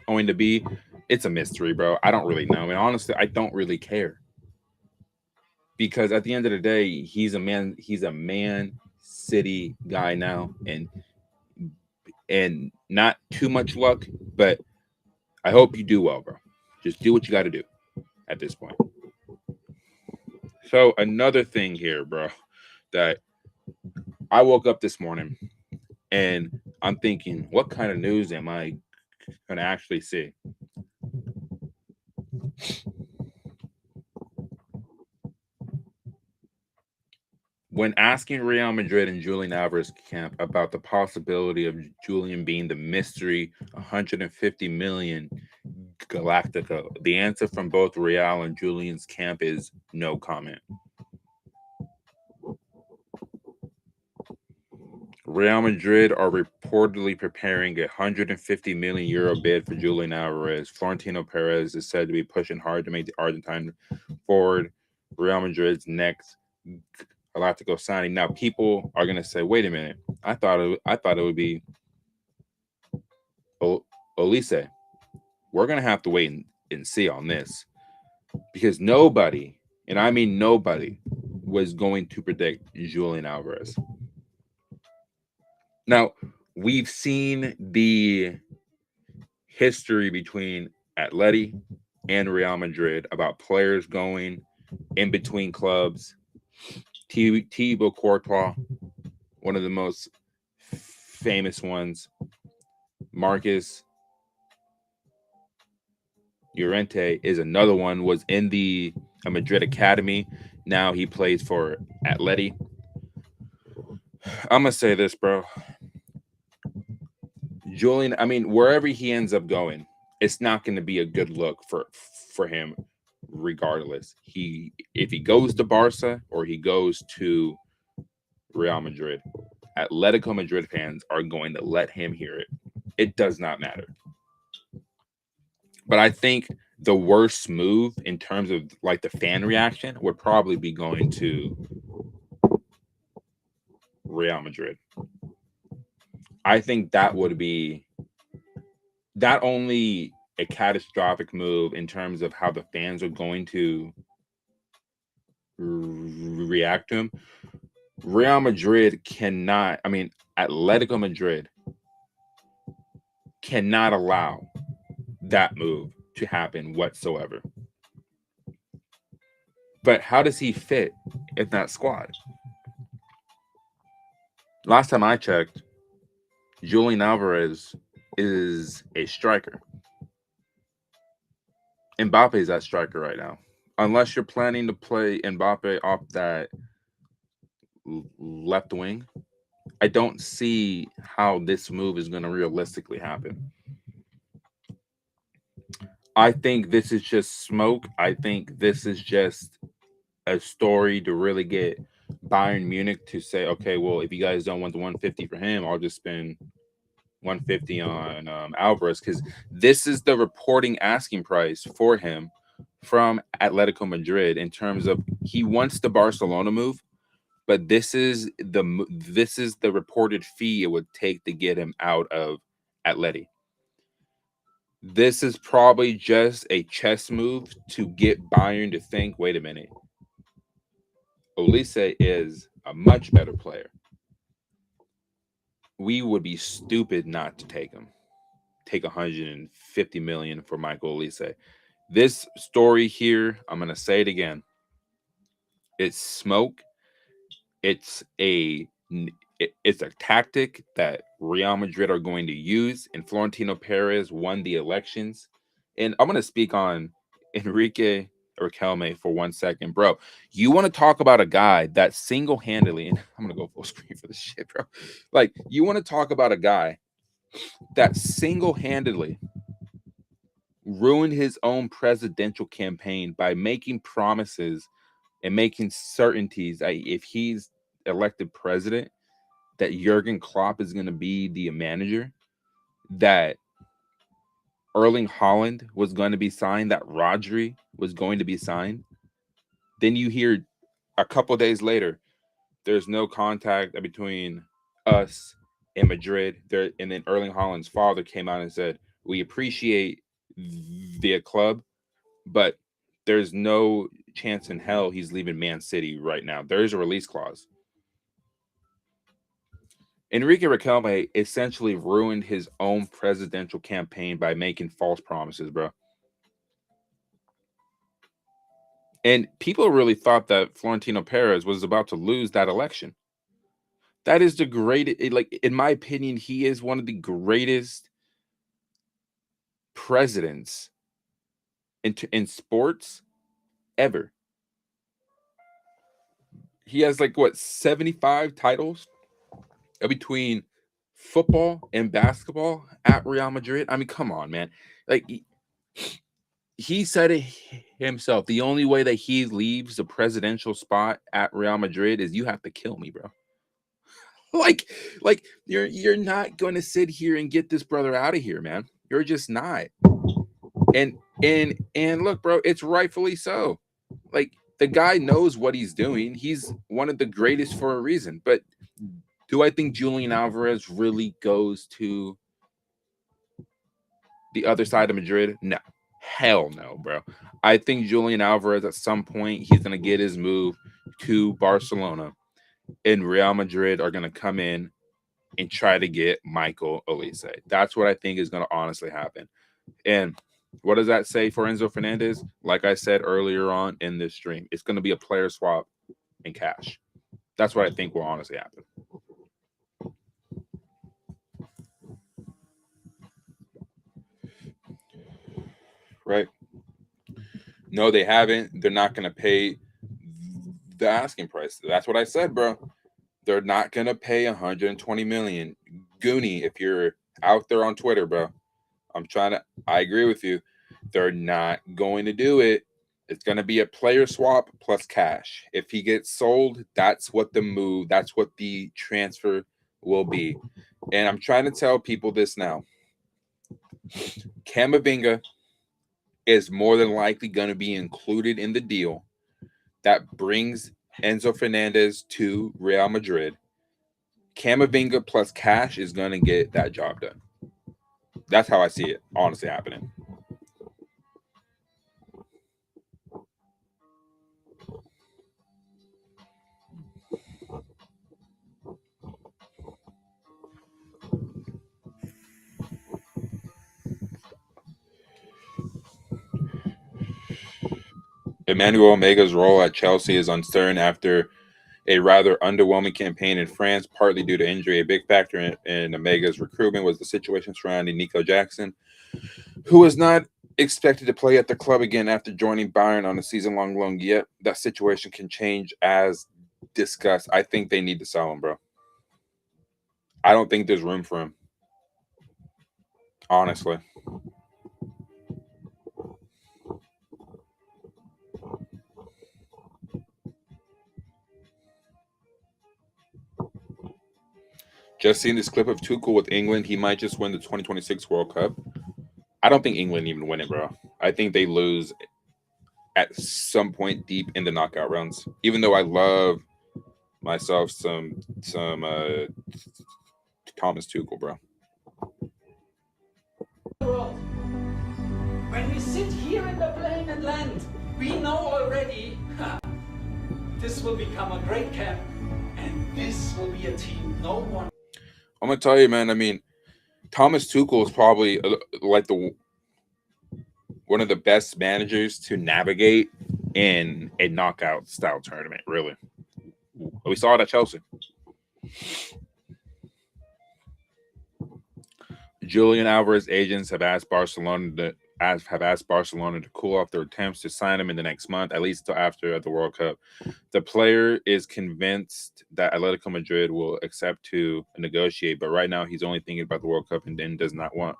going to be? It's a mystery, bro. I don't really know. And honestly, I don't really care. Because at the end of the day, he's a Man City guy now, and not too much luck, but I hope you do well, bro. Just do what you got to do at this point. So another thing here, bro, that I woke up this morning and I'm thinking, what kind of news am I gonna actually see? When asking Real Madrid and Julian Alvarez camp about the possibility of Julian being the mystery 150 million Galactico, the answer from both Real and Julian's camp is no comment. Real Madrid are reportedly preparing a 150 million euro bid for Julian Alvarez. Florentino Perez is said to be pushing hard to make the Argentine forward Real Madrid's next Galactico signing. Now, people are going to say, "Wait a minute! I thought it would be Olise." We're going to have to wait and see on this because nobody, and I mean nobody, was going to predict Julian Alvarez. Now, we've seen the history between Atleti and Real Madrid about players going in between clubs. Thibaut Courtois, one of the most famous ones. Marcus Llorente is another one, was in the Madrid Academy. Now he plays for Atleti. I'm going to say this, bro. Julian, I mean, wherever he ends up going, it's not going to be a good look for him regardless. If he goes to Barca or he goes to Real Madrid, Atletico Madrid fans are going to let him hear it. It does not matter. But I think the worst move in terms of like the fan reaction would probably be going to Real Madrid. I think that would be not only a catastrophic move in terms of how the fans are going to react to him. Real Madrid cannot, I mean, Atletico Madrid cannot allow that move to happen whatsoever. But how does he fit in that squad? Last time I checked, Julian Alvarez is a striker. Mbappe is that striker right now. Unless you're planning to play Mbappe off that left wing, I don't see how this move is going to realistically happen. I think this is just smoke. I think this is just a story to really get Bayern Munich to say, okay, well, if you guys don't want the 150 for him, I'll just spend 150 on Alvarez, because this is the reporting asking price for him from Atletico Madrid in terms of he wants the Barcelona move, but this is the reported fee it would take to get him out of Atleti. This is probably just a chess move to get Bayern to think, wait a minute, Olise is a much better player. We would be stupid not to take him. Take 150 million for Michael Olise. This story here, I'm going to say it again. It's smoke. It's a tactic that Real Madrid are going to use, and Florentino Perez won the elections. And I'm going to speak on Enrique Riquelme for 1 second, bro. You want to talk about a guy that single-handedly, and I'm going to go full screen for this shit, bro. Like, you want to talk about a guy that single-handedly ruined his own presidential campaign by making promises and making certainties that if he's elected president, that Jurgen Klopp is going to be the manager, that Erling Haaland was going to be signed, that Rodri was going to be signed. Then you hear a couple days later, there's no contact between us and Madrid. And then Erling Haaland's father came out and said, we appreciate via club, but there's no chance in hell he's leaving Man City right now. There is a release clause. Enrique Riquelme essentially ruined his own presidential campaign by making false promises, bro. And people really thought that Florentino Perez was about to lose that election. That is the greatest, like, in my opinion, he is one of the greatest presidents in sports ever. He has like what 75 titles between football and basketball at Real Madrid. I mean, come on, man. Like he said it himself. The only way that he leaves the presidential spot at Real Madrid is you have to kill me, bro. like you're not going to sit here and get this brother out of here, man. You're just not. And look, bro, it's rightfully so. Like the guy knows what he's doing. He's one of the greatest for a reason. But do I think Julian Alvarez really goes to the other side of Madrid? No. Hell no, bro. I think Julian Alvarez at some point he's going to get his move to Barcelona, and Real Madrid are going to come in and try to get Michael Olise. That's what I think is going to honestly happen. And what does that say for Enzo Fernandez? Like I said earlier on in this stream, it's going to be a player swap and cash. That's what I think will honestly happen. Right? No, they haven't. They're not going to pay the asking price. That's what I said, bro. They're not going to pay 120 million. Goonie, if you're out there on Twitter, bro, I agree with you. They're not going to do it. It's going to be a player swap plus cash. If he gets sold, that's what the transfer will be. And I'm trying to tell people this now. Camavinga is more than likely going to be included in the deal that brings Enzo Fernandez to Real Madrid. Camavinga plus cash is going to get that job done. That's how I see it, honestly, happening. Emmanuel Omega's role at Chelsea is uncertain after a rather underwhelming campaign in France, partly due to injury. A big factor in Omega's recruitment was the situation surrounding Nico Jackson, who was not expected to play at the club again after joining Bayern on a season-long loan. Yet that situation can change as discussed. I think they need to sell him, bro. I don't think there's room for him, honestly. Just seeing this clip of Tuchel with England, he might just win the 2026 World Cup. I don't think England even win it, bro. I think they lose at some point deep in the knockout rounds. Even though I love myself some Thomas Tuchel, bro. When we sit here in the plane and land, we know already this will become a great camp, and this will be a team no one. I'm gonna tell you, man. I mean, Thomas Tuchel is probably like one of the best managers to navigate in a knockout style tournament. Really, we saw it at Chelsea. Julian Alvarez agents have asked Barcelona to cool off their attempts to sign him in the next month, at least until after the World Cup. The player is convinced that Atletico Madrid will accept to negotiate, but right now he's only thinking about the World Cup and then does not want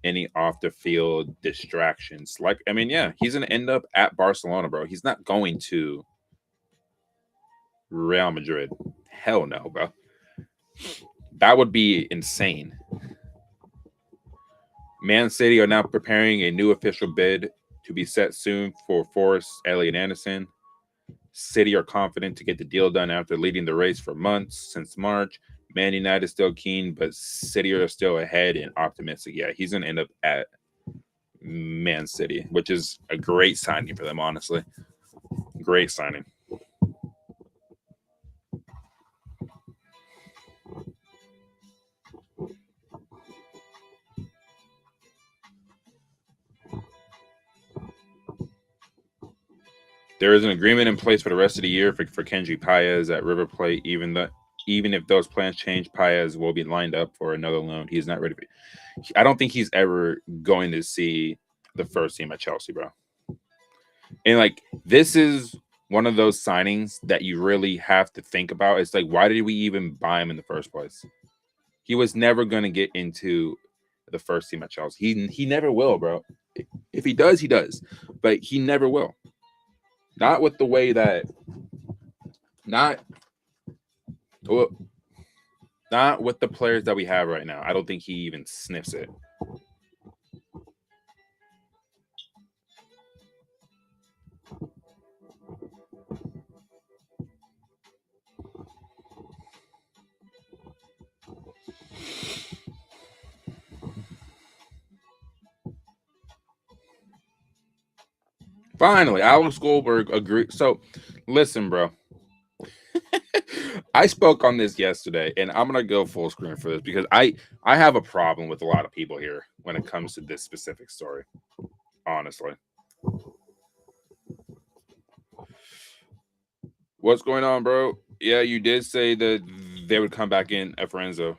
any off the field distractions. Like, I mean, yeah, he's gonna end up at Barcelona, bro. He's not going to Real Madrid. Hell no, bro. That would be insane. Man City are now preparing a new official bid to be set soon for Forrest, Elliott Anderson. City are confident to get the deal done after leading the race for months since March. Man United is still keen, but City are still ahead and optimistic. Yeah, he's going to end up at Man City, which is a great signing for them, honestly. Great signing. There is an agreement in place for the rest of the year for Kenji Paez at River Plate. Even if those plans change, Paez will be lined up for another loan. He's not ready. I don't think he's ever going to see the first team at Chelsea, bro. And like this is one of those signings that you really have to think about. It's like, why did we even buy him in the first place? He was never going to get into the first team at Chelsea. He never will, bro. If he does, he does, but he never will. Not with the way that, not with the players that we have right now. I don't think he even sniffs it. Finally, Alex Goldberg agreed. So, listen, bro. I spoke on this yesterday, and I'm gonna go full screen for this because I have a problem with a lot of people here when it comes to this specific story. Honestly, what's going on, bro? Yeah, you did say that they would come back in for Enzo.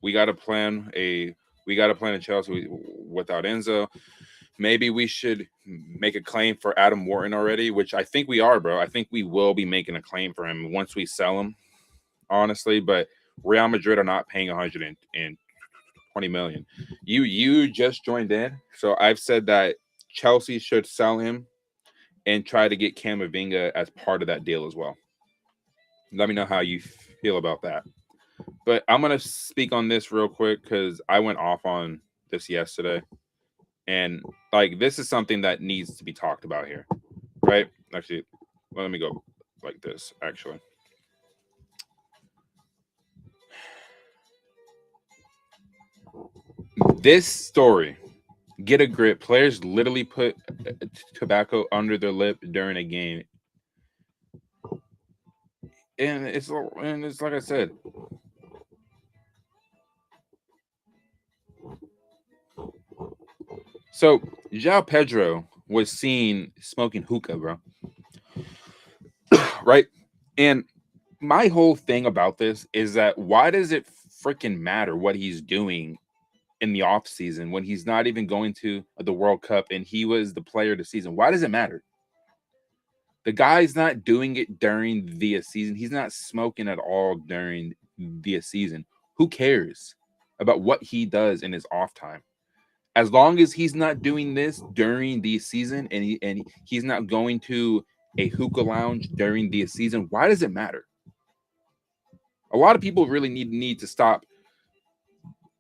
We got to plan a Chelsea without Enzo. Maybe we should make a claim for Adam Wharton already, which I think we are, bro. I think we will be making a claim for him once we sell him, honestly. But Real Madrid are not paying 120 million. You just joined in, so I've said that Chelsea should sell him and try to get Camavinga as part of that deal as well. Let me know how you feel about that. But I'm gonna speak on this real quick because I went off on this yesterday. And like this is something that needs to be talked about here, right? Actually, well, let me go like this. Actually, this story, get a grip. Players literally put tobacco under their lip during a game, and it's like I said. So João Pedro was seen smoking hookah, bro. Right? And my whole thing about this is that why does it freaking matter what he's doing in the off season when he's not even going to the World Cup and he was the player of the season? Why does it matter? The guy's not doing it during the season. He's not smoking at all during the season. Who cares about what he does in his off time? As long as he's not doing this during the season and he's not going to a hookah lounge during the season, why does it matter? A lot of people really need to stop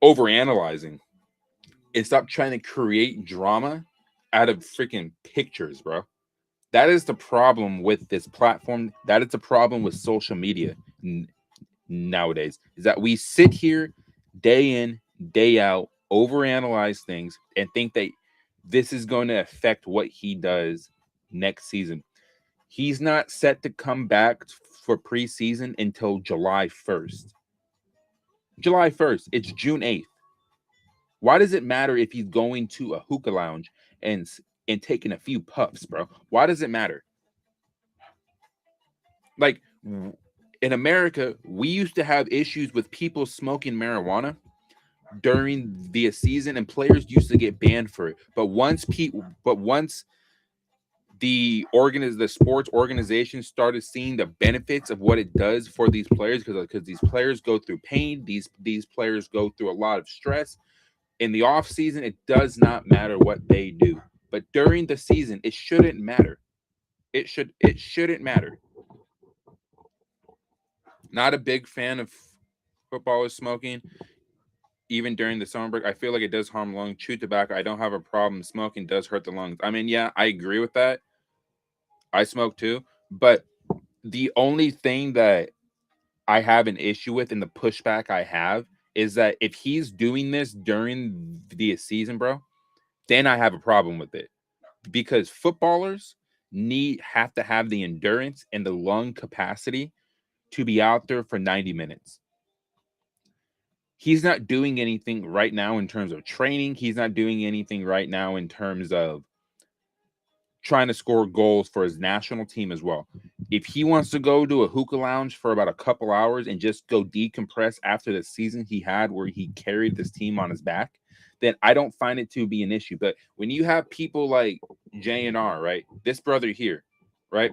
overanalyzing and stop trying to create drama out of freaking pictures, bro. That is the problem with this platform. That is the problem with social media nowadays. Is that we sit here day in, day out, overanalyze things, and think that this is going to affect what he does next season. He's not set to come back for preseason until July 1st. July 1st. It's June 8th. Why does it matter if he's going to a hookah lounge and taking a few puffs, bro? Why does it matter? Like in America, we used to have issues with people smoking marijuana during the season, and players used to get banned for it. But once the sports organization started seeing the benefits of what it does for these players, because these players go through pain, these players go through a lot of stress. In the off season, it does not matter what they do, but during the season, it shouldn't matter. It shouldn't matter. Not a big fan of footballers smoking, even during the summer break. I feel like it does harm lungs. Chew tobacco, I don't have a problem. Smoking does hurt the lungs. I mean, yeah, I agree with that. I smoke too, but the only thing that I have an issue with and the pushback I have is that if he's doing this during the season, bro, then I have a problem with it. Because footballers have to have the endurance and the lung capacity to be out there for 90 minutes. He's not doing anything right now in terms of training. He's not doing anything right now in terms of trying to score goals for his national team as well. If he wants to go to a hookah lounge for about a couple hours and just go decompress after the season he had where he carried this team on his back, then I don't find it to be an issue. But when you have people like JNR, right, this brother here, right,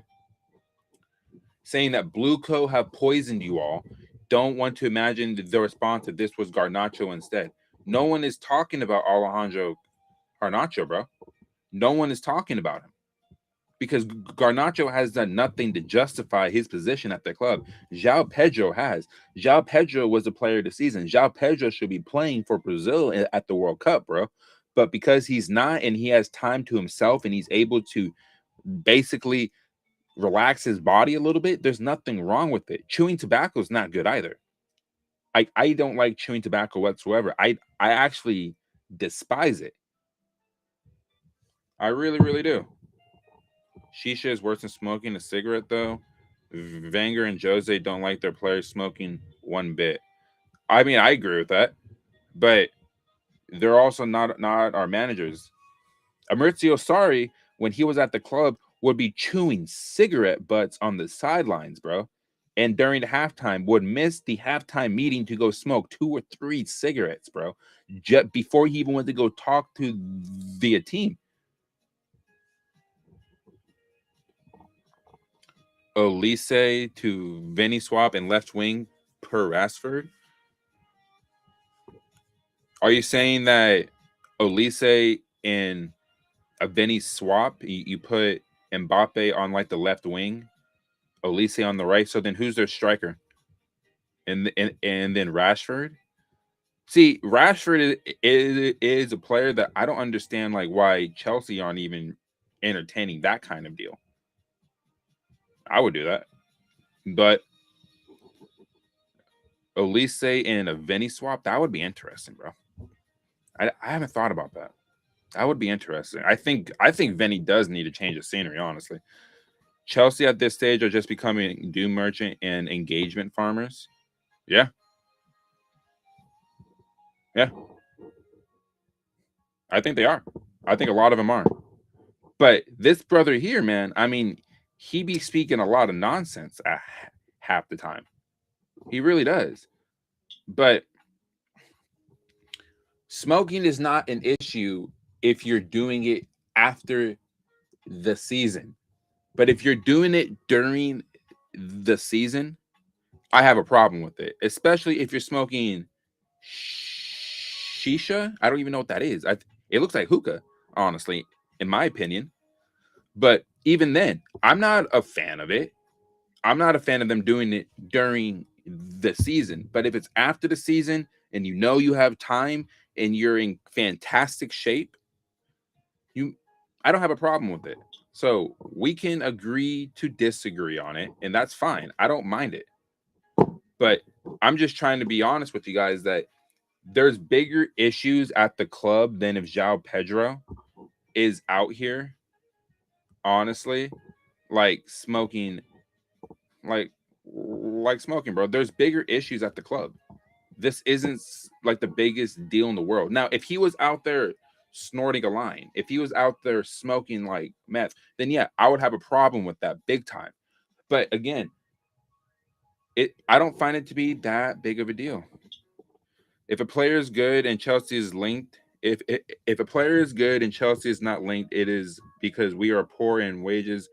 saying that Blue Co have poisoned you all, don't want to imagine the response if this was Garnacho instead. No one is talking about Alejandro Garnacho, bro. No one is talking about him because Garnacho has done nothing to justify his position at the club. João Pedro has. João Pedro was the player of the season. João Pedro should be playing for Brazil at the World Cup, bro. But because he's not and he has time to himself and he's able to basically relax his body a little bit, there's nothing wrong with it. Chewing tobacco is not good either. I don't like chewing tobacco whatsoever. I actually despise it. I really, really do. Shisha is worse than smoking a cigarette, though. Wenger and Jose don't like their players smoking one bit. I mean, I agree with that, but they're also not our managers. Emercio Sarri, when he was at the club, would be chewing cigarette butts on the sidelines, bro. And during the halftime, would miss the halftime meeting to go smoke 2 or 3 cigarettes, bro, just before he even went to go talk to the team. Olise to Vinny swap and left wing per Rashford. Are you saying that Olise in a Vinny swap, you put Mbappe on like the left wing, Olise on the right? So then who's their striker? And then Rashford? See, Rashford is a player that I don't understand like why Chelsea aren't even entertaining that kind of deal. I would do that. But Olise and a Vinny swap, that would be interesting, bro. I haven't thought about that. That would be interesting. I think Vinny does need to change the scenery, honestly. Chelsea at this stage are just becoming doom merchant and engagement farmers. Yeah. Yeah. I think they are. I think a lot of them are. But this brother here, man, I mean, he be speaking a lot of nonsense at half the time. He really does. But smoking is not an issue if you're doing it after the season. But if you're doing it during the season, I have a problem with it, especially if you're smoking shisha. I don't even know what that is. It looks like hookah, honestly, in my opinion. But even then, I'm not a fan of it. I'm not a fan of them doing it during the season. But if it's after the season and you know you have time and you're in fantastic shape, I don't have a problem with it. So we can agree to disagree on it, and that's fine. I don't mind it. But I'm just trying to be honest with you guys that there's bigger issues at the club than if João Pedro is out here, honestly, like smoking, like smoking, bro. There's bigger issues at the club. This isn't like the biggest deal in the world. Now, if he was out there snorting a line, if he was out there smoking like meth, then yeah, I would have a problem with that big time. But again, I don't find it to be that big of a deal. If a player is good and Chelsea is linked, if a player is good and Chelsea is not linked, it is because we are poor and wages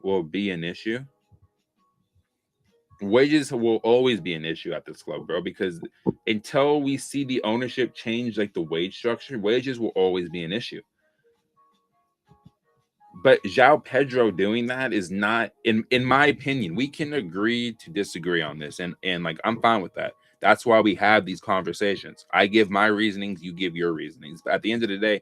will be an issue. Wages will always be an issue at this club, bro, because until we see the ownership change like the wage structure, wages will always be an issue. But João Pedro doing that is not, in my opinion, we can agree to disagree on this. And like, I'm fine with that. That's why we have these conversations. I give my reasonings, you give your reasonings. But at the end of the day,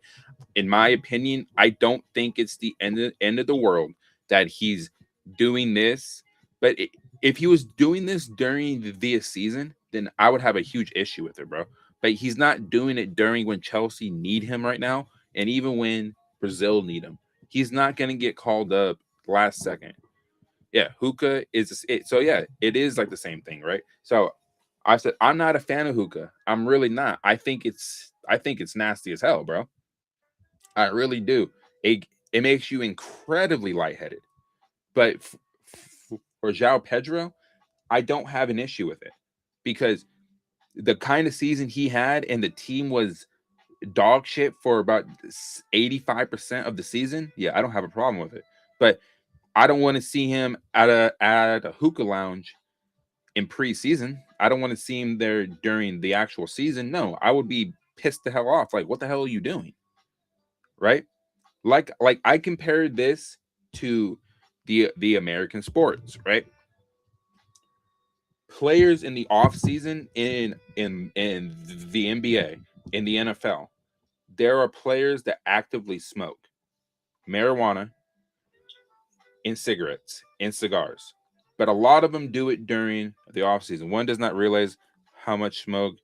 in my opinion, I don't think it's the end of the world that he's doing this. But if he was doing this during the season, then I would have a huge issue with it, bro. But he's not doing it during when Chelsea need him right now. And even when Brazil need him, he's not going to get called up last second. Yeah, Hookah is it. So yeah, it is like the same thing, right? So I said I'm not a fan of Hookah. I'm really not. I think it's nasty as hell, bro. I really do. It makes you incredibly lightheaded. But for João Pedro, I don't have an issue with it because the kind of season he had and the team was dog shit for about 85% of the season. Yeah, I don't have a problem with it. But I don't want to see him at a hookah lounge in preseason. I don't want to see him there during the actual season. No, I would be pissed the hell off. Like, what the hell are you doing? Right? Like I compared this to the American sports, right? Players in the off season in the NBA, in the NFL, there are players that actively smoke marijuana and cigarettes and cigars. But a lot of them do it during the off season. One does not realize how much smoke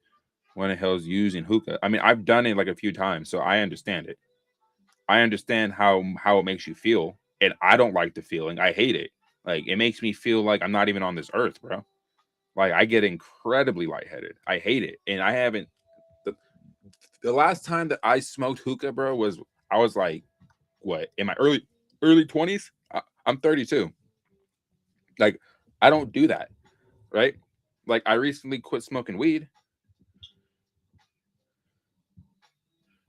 one the hell is using hookah. I mean, I've done it like a few times, so I understand it. I understand how it makes you feel, and I don't like the feeling. I hate it. Like it makes me feel like I'm not even on this earth, bro. Like I get incredibly lightheaded. I hate it, and I haven't. The, the last time that I smoked hookah, bro, was I was like, what, in my early 20s? I'm 32. Like I don't do that, right? Like I recently quit smoking weed.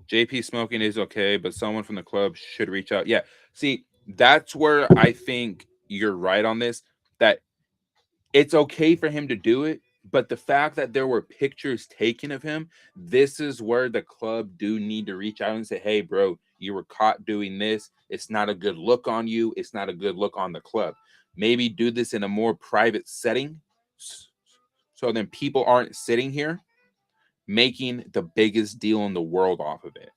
JP smoking is okay, but someone from the club should reach out. Yeah. See, that's where I think you're right on this. That it's okay for him to do it, but the fact that there were pictures taken of him, this is where the club do need to reach out and say, hey, bro, you were caught doing this. It's not a good look on you. It's not a good look on the club. Maybe do this in a more private setting so then people aren't sitting here making the biggest deal in the world off of it.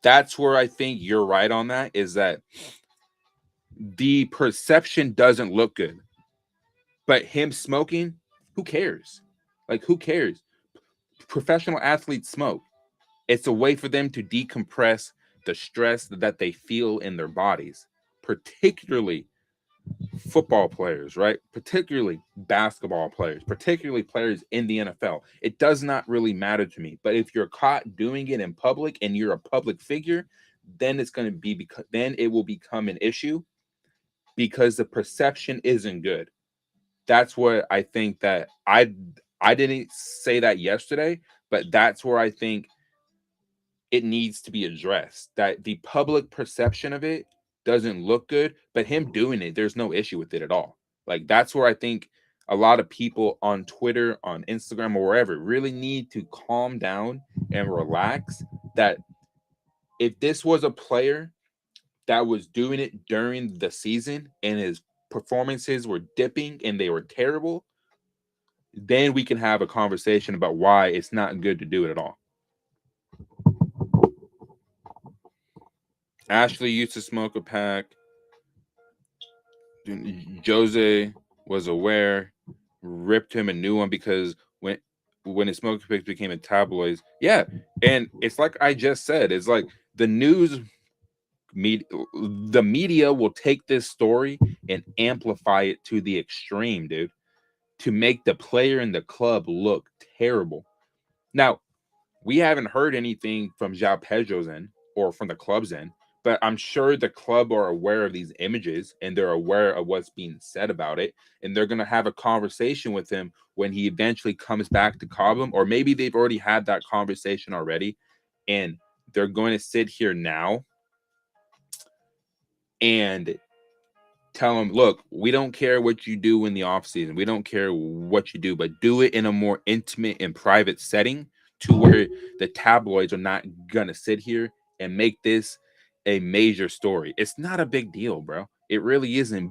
That's where I think you're right on that, is that the perception doesn't look good. But him smoking, who cares? Like, who cares? Professional athletes smoke. It's a way for them to decompress the stress that they feel in their bodies, particularly football players, right? Particularly basketball players, particularly players in the NFL. It does not really matter to me. But if you're caught doing it in public and you're a public figure, then it's going to be because then it will become an issue because the perception isn't good. That's what I think that I didn't say that yesterday, but that's where I think it needs to be addressed. That the public perception of it doesn't look good, but him doing it, there's no issue with it at all. Like that's where I think a lot of people on Twitter, on Instagram, or wherever really need to calm down and relax. That if this was a player that was doing it during the season and his performances were dipping and they were terrible, then we can have a conversation about why it's not good to do it at all. Ashley used to smoke a pack. Jose was aware, ripped him a new one because when his smoking pics became a tabloids. Yeah, and it's like I just said, it's like the media will take this story and amplify it to the extreme, dude, to make the player and the club look terrible. Now, we haven't heard anything from João Pedro's end or from the club's end, but I'm sure the club are aware of these images and they're aware of what's being said about it. And they're going to have a conversation with him when he eventually comes back to Cobham, or maybe they've already had that conversation already. And they're going to sit here now and tell him, look, we don't care what you do in the off season. We don't care what you do, but do it in a more intimate and private setting to where the tabloids are not going to sit here and make this a major story. It's not a big deal, bro. It really isn't.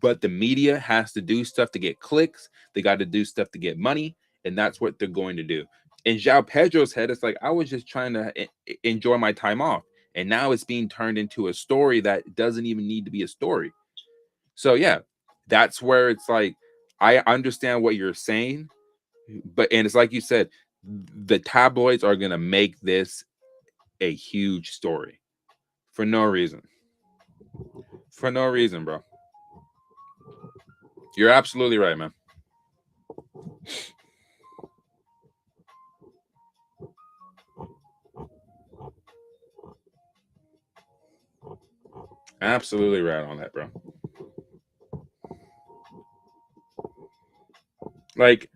But the media has to do stuff to get clicks. They got to do stuff to get money. And that's what they're going to do. In João Pedro's head, it's like, I was just trying to enjoy my time off. And now it's being turned into a story that doesn't even need to be a story. So, yeah, that's where it's like, I understand what you're saying. But, and it's like you said, the tabloids are going to make this a huge story for no reason. For no reason, bro. You're absolutely right, man. Absolutely right on that, bro. Like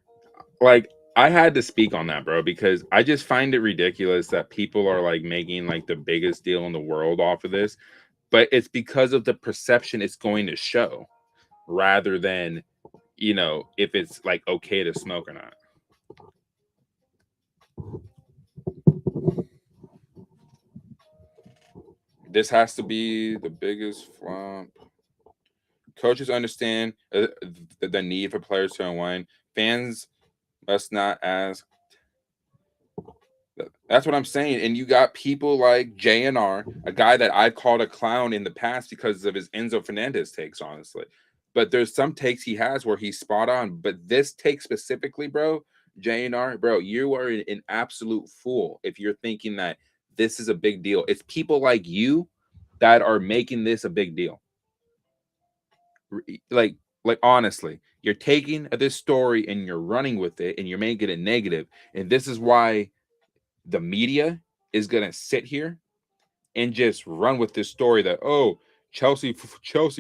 I had to speak on that, bro, because I just find it ridiculous that people are like making like the biggest deal in the world off of this, but it's because of the perception it's going to show rather than, you know, if it's like okay to smoke or not. This has to be the biggest flop. Coaches understand the need for players to unwind. Fans must not ask. That's what I'm saying. And you got people like JNR, a guy that I've called a clown in the past because of his Enzo Fernandez takes, honestly. But there's some takes he has where he's spot on. But this take specifically, bro, JNR, bro, you are an absolute fool if you're thinking that this is a big deal. It's people like you that are making this a big deal. Like honestly, you're taking this story and you're running with it and you're making it negative. And this is why the media is going to sit here and just run with this story that, oh, Chelsea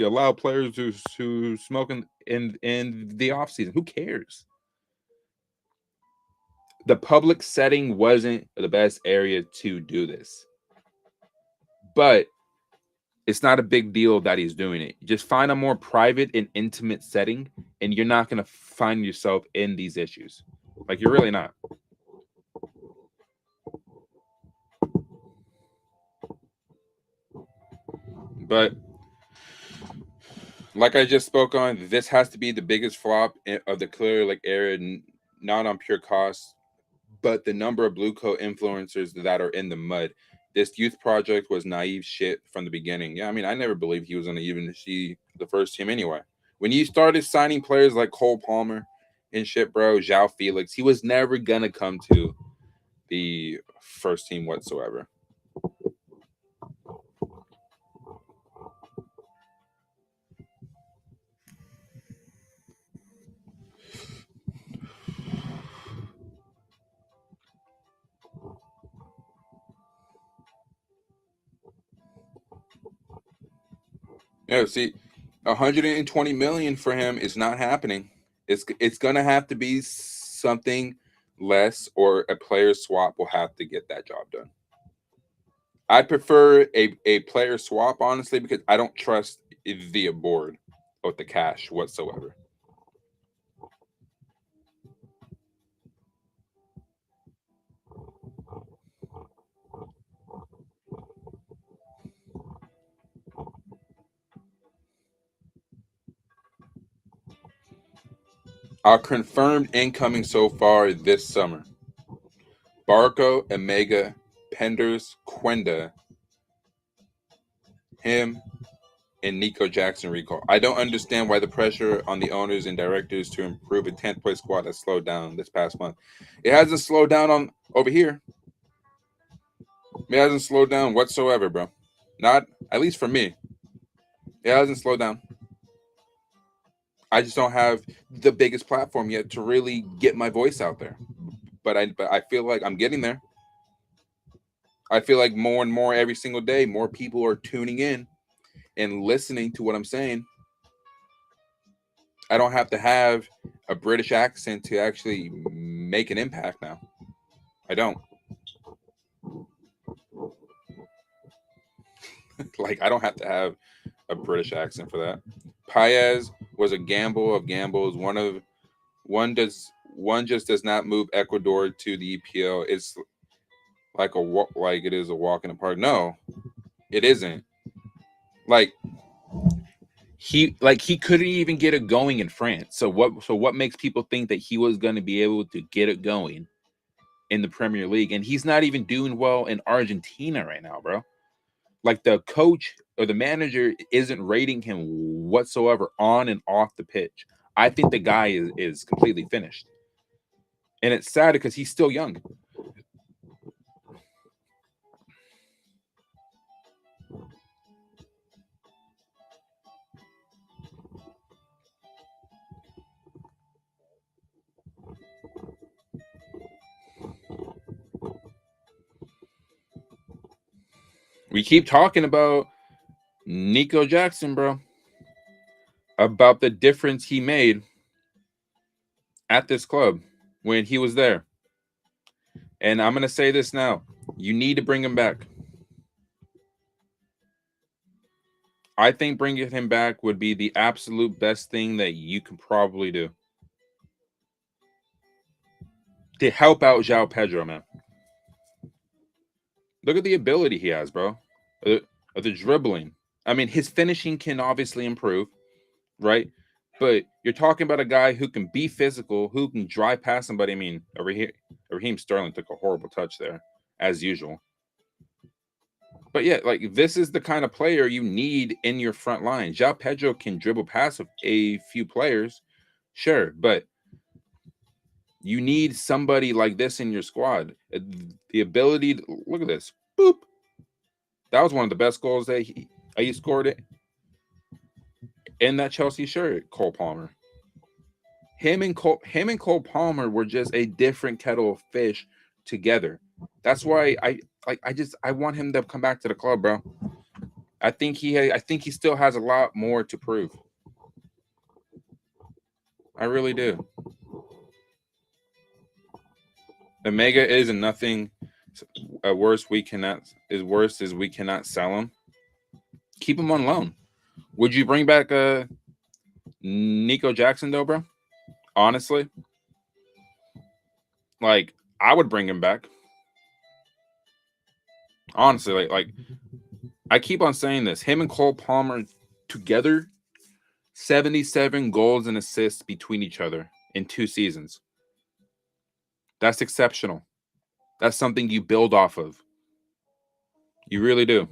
allow players to smoke in the offseason. Who cares? The public setting wasn't the best area to do this. But it's not a big deal that he's doing it. Just find a more private and intimate setting, and you're not going to find yourself in these issues. Like, you're really not. But like I just spoke on, this has to be the biggest flop of the Clear Lake era, not on pure cost, but the number of blue coat influencers that are in the mud. This youth project was naive shit from the beginning. Yeah, I mean, I never believed he was going to even see the first team anyway. When you started signing players like Cole Palmer and shit, bro, João Felix, he was never going to come to the first team whatsoever. Yeah, see, 120 million for him is not happening. It's gonna have to be something less, or a player swap will have to get that job done. I prefer a player swap, honestly, because I don't trust the board with the cash whatsoever. Our confirmed incoming so far this summer: Barco, Omega, Penders, Quenda, him, and Nico Jackson recall. I don't understand why the pressure on the owners and directors to improve a 10th place squad has slowed down this past month. It hasn't slowed down on over here. It hasn't slowed down whatsoever, bro. Not, at least for me. It hasn't slowed down. I just don't have the biggest platform yet to really get my voice out there. But I feel like I'm getting there. I feel like more and more every single day, more people are tuning in and listening to what I'm saying. I don't have to have a British accent to actually make an impact now. I don't. Like, I don't have to have a British accent for that. Paez was a gamble of gambles. One just does not move Ecuador to the EPL. It's like it is a walk in the park. No, it isn't. Like he couldn't even get it going in France. So what makes people think that he was going to be able to get it going in the Premier League? And he's not even doing well in Argentina right now, bro. Like, the coach or the manager isn't rating him whatsoever on and off the pitch. I think the guy is completely finished. And it's sad because he's still young. We keep talking about Nico Jackson, bro. About the difference he made at this club when he was there. And I'm going to say this now. You need to bring him back. I think bringing him back would be the absolute best thing that you can probably do to help out João Pedro, man. Look at the ability he has, bro. The dribbling. I mean, his finishing can obviously improve, right? But you're talking about a guy who can be physical, who can drive past somebody. I mean, Raheem Sterling took a horrible touch there, as usual. But yeah, like this is the kind of player you need in your front line. João Pedro can dribble past a few players, sure, but you need somebody like this in your squad. The ability to, look at this. Boop. That was one of the best goals that he scored it in that Chelsea shirt, Cole Palmer. Him and Cole Palmer were just a different kettle of fish together. That's why I want him to come back to the club, bro. I think he still has a lot more to prove. I really do. Omega is nothing worse as we cannot sell him. Keep him on loan. Would you bring back Nico Jackson though, bro? Honestly, like I would bring him back. Honestly, like I keep on saying this. Him and Cole Palmer together, 77 goals and assists between each other in 2 seasons. That's exceptional. That's something you build off of. You really do.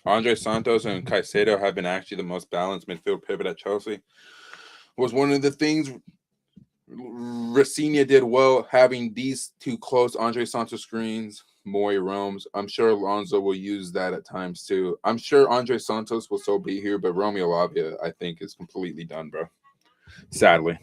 Andre Santos and Caicedo have been actually the most balanced midfield pivot at Chelsea. Was one of the things Rafinha did well, having these two close Andre Santos screens, Moy roams. I'm sure Alonso will use that at times too. I'm sure Andre Santos will still be here, but Romeo Lavia, I think, is completely done, bro. Sadly.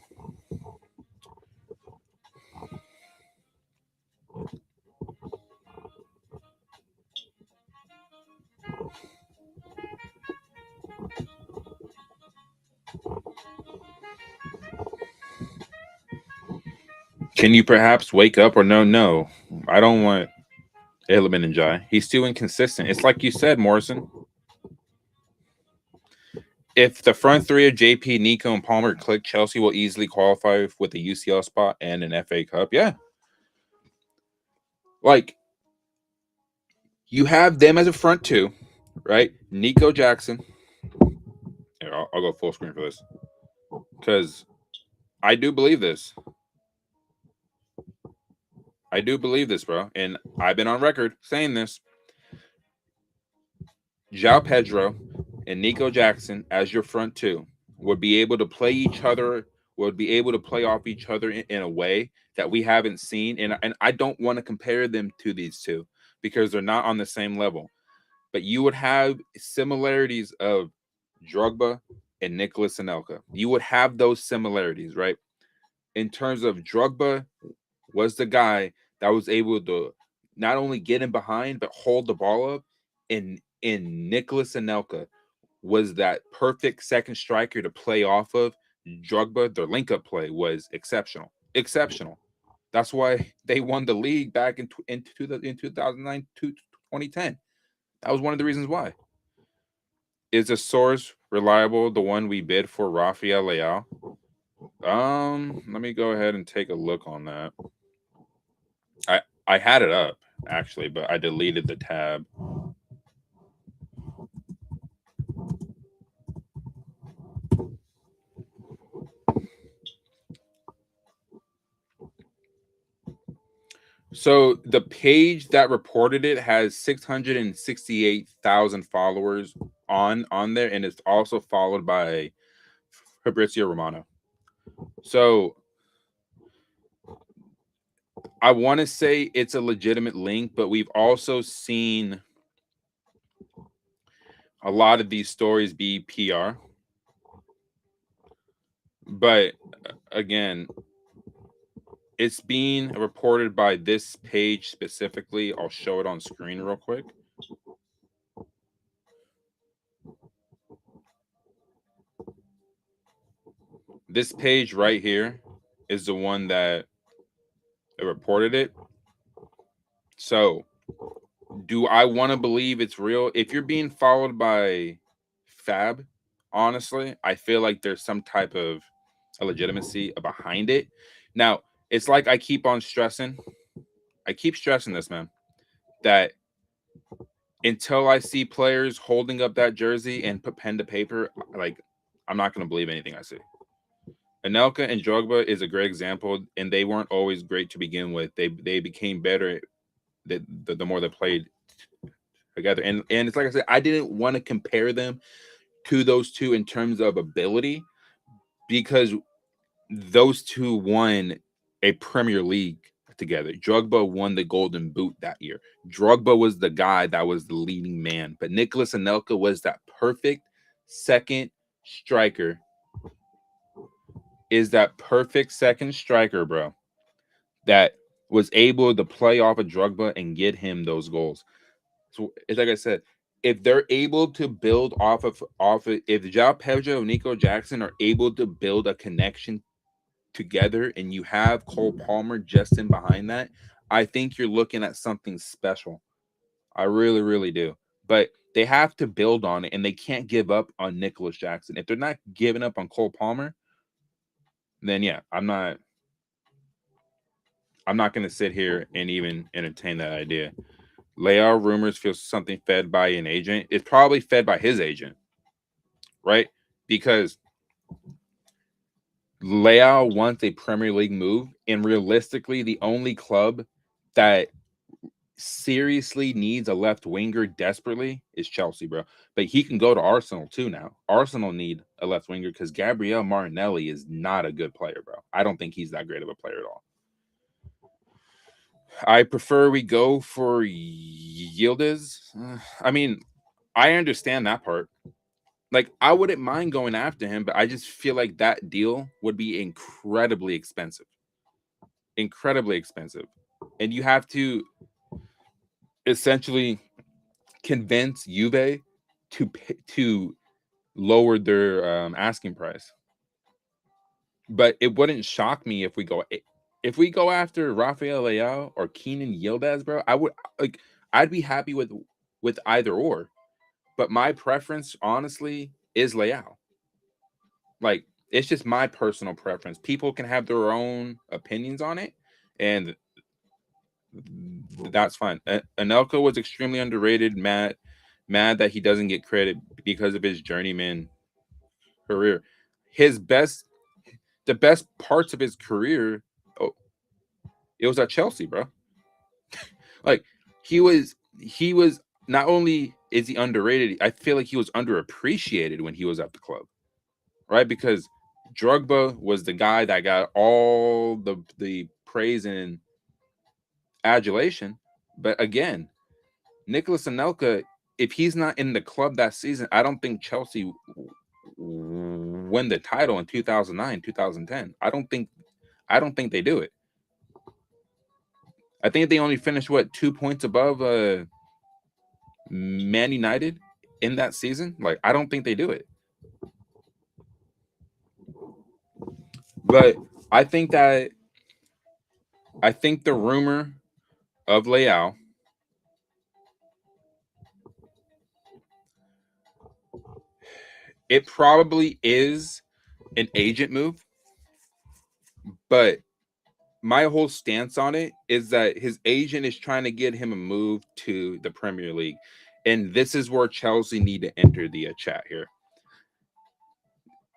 Can you perhaps wake up or no? I don't want Iliman and Jai. He's too inconsistent. It's like you said, Morrison. If the front three of JP, Nico, and Palmer click, Chelsea will easily qualify with a UCL spot and an FA Cup. Yeah. Like, you have them as a front two, right? Nico Jackson. Here, I'll go full screen for this. Because I do believe this. I do believe this, bro. And I've been on record saying this. João Pedro and Nico Jackson as your front two would be able to play each other, would be able to play off each other in a way that we haven't seen. And I don't want to compare them to these two because they're not on the same level. But you would have similarities of Drogba and Nicolas Anelka. You would have those similarities, right? In terms of Drogba was the guy that was able to not only get in behind, but hold the ball up. And Nicolas Anelka was that perfect second striker to play off of. Drogba, their link-up play was exceptional. Exceptional. That's why they won the league back in 2009 to 2010. That was one of the reasons why. Is the source reliable, the one we bid for Rafael Leao? Let me go ahead and take a look on that. I had it up, actually, but I deleted the tab. So the page that reported it has 668,000 followers on there, and it's also followed by Fabrizio Romano. So I want to say it's a legitimate link, but we've also seen a lot of these stories be PR. But again, it's being reported by this page specifically. I'll show it on screen real quick. This page right here is the one that reported it. So, do I want to believe it's real? If you're being followed by Fab, honestly, I feel like there's some type of a legitimacy behind it. Now, it's like I keep stressing this, man, that until I see players holding up that jersey and put pen to paper, like, I'm not going to believe anything I see. Anelka and Drogba is a great example, and they weren't always great to begin with. They became better the more they played together. And it's like I said, I didn't want to compare them to those two in terms of ability, because those two won a Premier League together. Drogba won the Golden Boot that year. Drogba was the guy that was the leading man, but Nicolas Anelka was that perfect second striker. Is that perfect second striker, bro, that was able to play off of Drogba and get him those goals. So it's like I said, if they're able to build off of if João Pedro and Nico Jackson are able to build a connection together, and you have Cole Palmer just in behind that, I think you're looking at something special. I really, really do. But they have to build on it, and they can't give up on Nicolas Jackson. If they're not giving up on Cole Palmer, then yeah, I'm not going to sit here and even entertain that idea. Leao rumors feel something fed by an agent. It's probably fed by his agent, right? Because Leao wants a Premier League move, and realistically, the only club that seriously needs a left winger desperately is Chelsea, bro. But he can go to Arsenal too now. Arsenal need a left winger because Gabriel Martinelli is not a good player, bro. I don't think he's that great of a player at all. I prefer we go for Yildiz. I mean, I understand that part. Like, I wouldn't mind going after him, but I just feel like that deal would be incredibly expensive. Incredibly expensive. And you have to essentially convince Juve to lower their asking price. But it wouldn't shock me if we go after Rafael Leao or Keenan Yildiz, bro. I'd be happy with either or. But my preference, honestly, is Leao. Like, it's just my personal preference. People can have their own opinions on it, and that's fine. Anelka was extremely underrated. Mad that he doesn't get credit because of his journeyman career. The best parts of his career, it was at Chelsea, bro. Like, he was not only is he underrated, I feel like he was underappreciated when he was at the club, right? Because Drogba was the guy that got all the praise and adulation. But again, Nicolas Anelka, if he's not in the club that season, I don't think Chelsea win the title in 2009, 2010. I don't think they do it. I think they only finished 2 points above Man United in that season. Like, I don't think they do it. But I think the rumor of Leao, it probably is an agent move, but my whole stance on it is that his agent is trying to get him a move to the Premier League. And this is where Chelsea need to enter the chat here.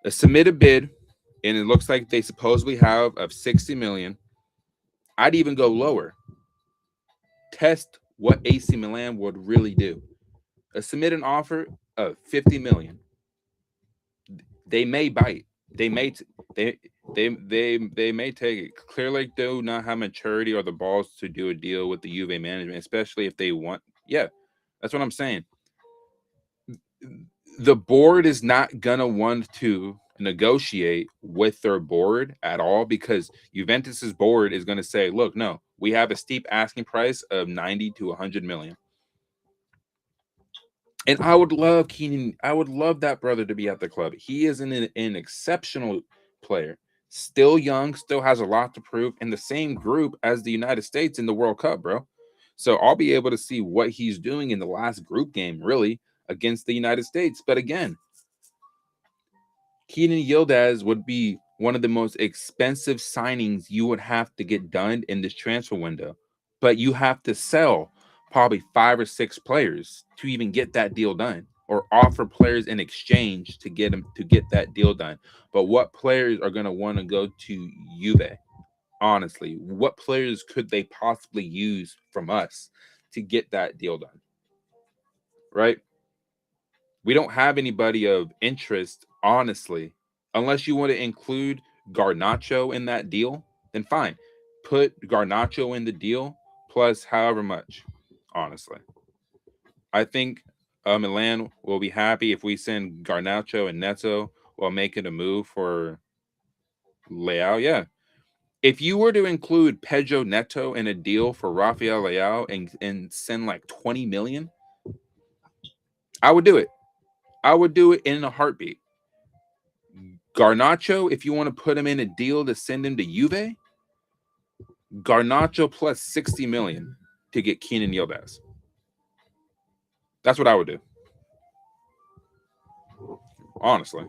A submitted bid, and it looks like they supposedly have of 60 million. I'd even go lower. Test what AC Milan would really do. Submit an offer of 50 million. They may bite. They may take it. Clearly, they do not have maturity or the balls to do a deal with the Juve management, especially if they want. Yeah, that's what I'm saying. the board is not gonna want to negotiate with their board at all, because Juventus's board is going to say, look, no, we have a steep asking price of 90 to 100 million. And I would love Keenan. I would love that brother to be at the club. He is an exceptional player. Still young, still has a lot to prove, in the same group as the United States in the World Cup, bro. So I'll be able to see what he's doing in the last group game, really, against the United States. But again, Keenan Yildiz would be one of the most expensive signings you would have to get done in this transfer window. But you have to sell probably 5 or 6 players to even get that deal done, or offer players in exchange to get that deal done. But what players are going to want to go to Juve? Honestly, what players could they possibly use from us to get that deal done? Right? We don't have anybody of interest, honestly. Unless you want to include Garnacho in that deal, then fine. Put Garnacho in the deal plus however much, honestly. I think Milan will be happy if we send Garnacho and Neto while making a move for Leao. Yeah. If you were to include Pedro Neto in a deal for Rafael Leao and send like 20 million, I would do it. I would do it in a heartbeat. Garnacho, if you want to put him in a deal to send him to Juve, Garnacho plus 60 million to get Keenan Yildiz. That's what I would do. Honestly.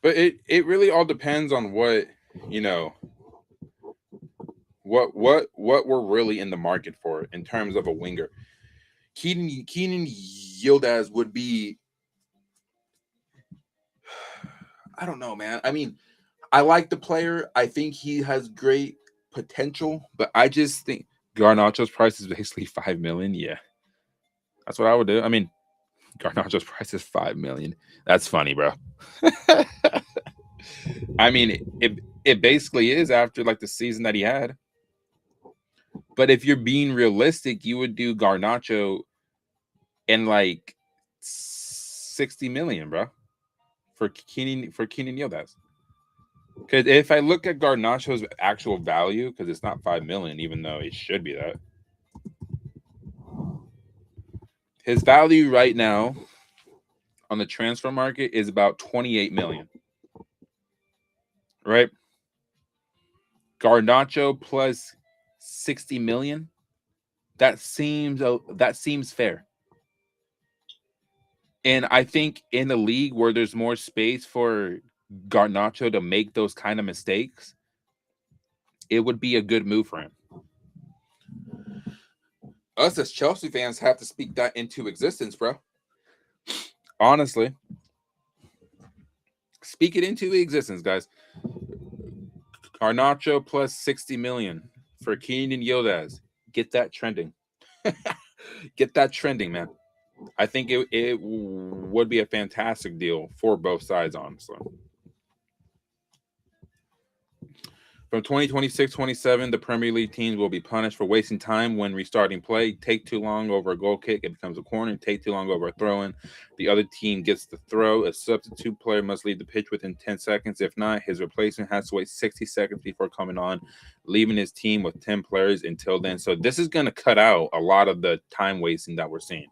But it really all depends on what, you know, what we're really in the market for in terms of a winger. Keenan Yildiz would be, I don't know, man. I mean, I like the player. I think he has great potential, but I just think Garnacho's price is basically 5 million. Yeah. That's what I would do. I mean, Garnacho's price is 5 million. That's funny, bro. I mean, it basically is after like the season that he had. But if you're being realistic, you would do Garnacho in like 60 million, bro, for Keenan Yildiz. Because if I look at Garnacho's actual value, because it's not 5 million, even though it should be that, his value right now on the transfer market is about 28 million. Right? Garnacho plus 60 million. That seems fair. And I think in a league where there's more space for Garnacho to make those kind of mistakes, it would be a good move for him. Us as Chelsea fans have to speak that into existence, bro. Honestly. Speak it into existence, guys. Garnacho plus 60 million for Keenan Yildiz. Get that trending. Get that trending, man. I think it would be a fantastic deal for both sides, honestly. From 2026-27, the Premier League teams will be punished for wasting time when restarting play. Take too long over a goal kick, it becomes a corner. Take too long over a throw-in, the other team gets the throw. A substitute player must leave the pitch within 10 seconds. If not, his replacement has to wait 60 seconds before coming on, leaving his team with 10 players until then. So this is going to cut out a lot of the time wasting that we're seeing,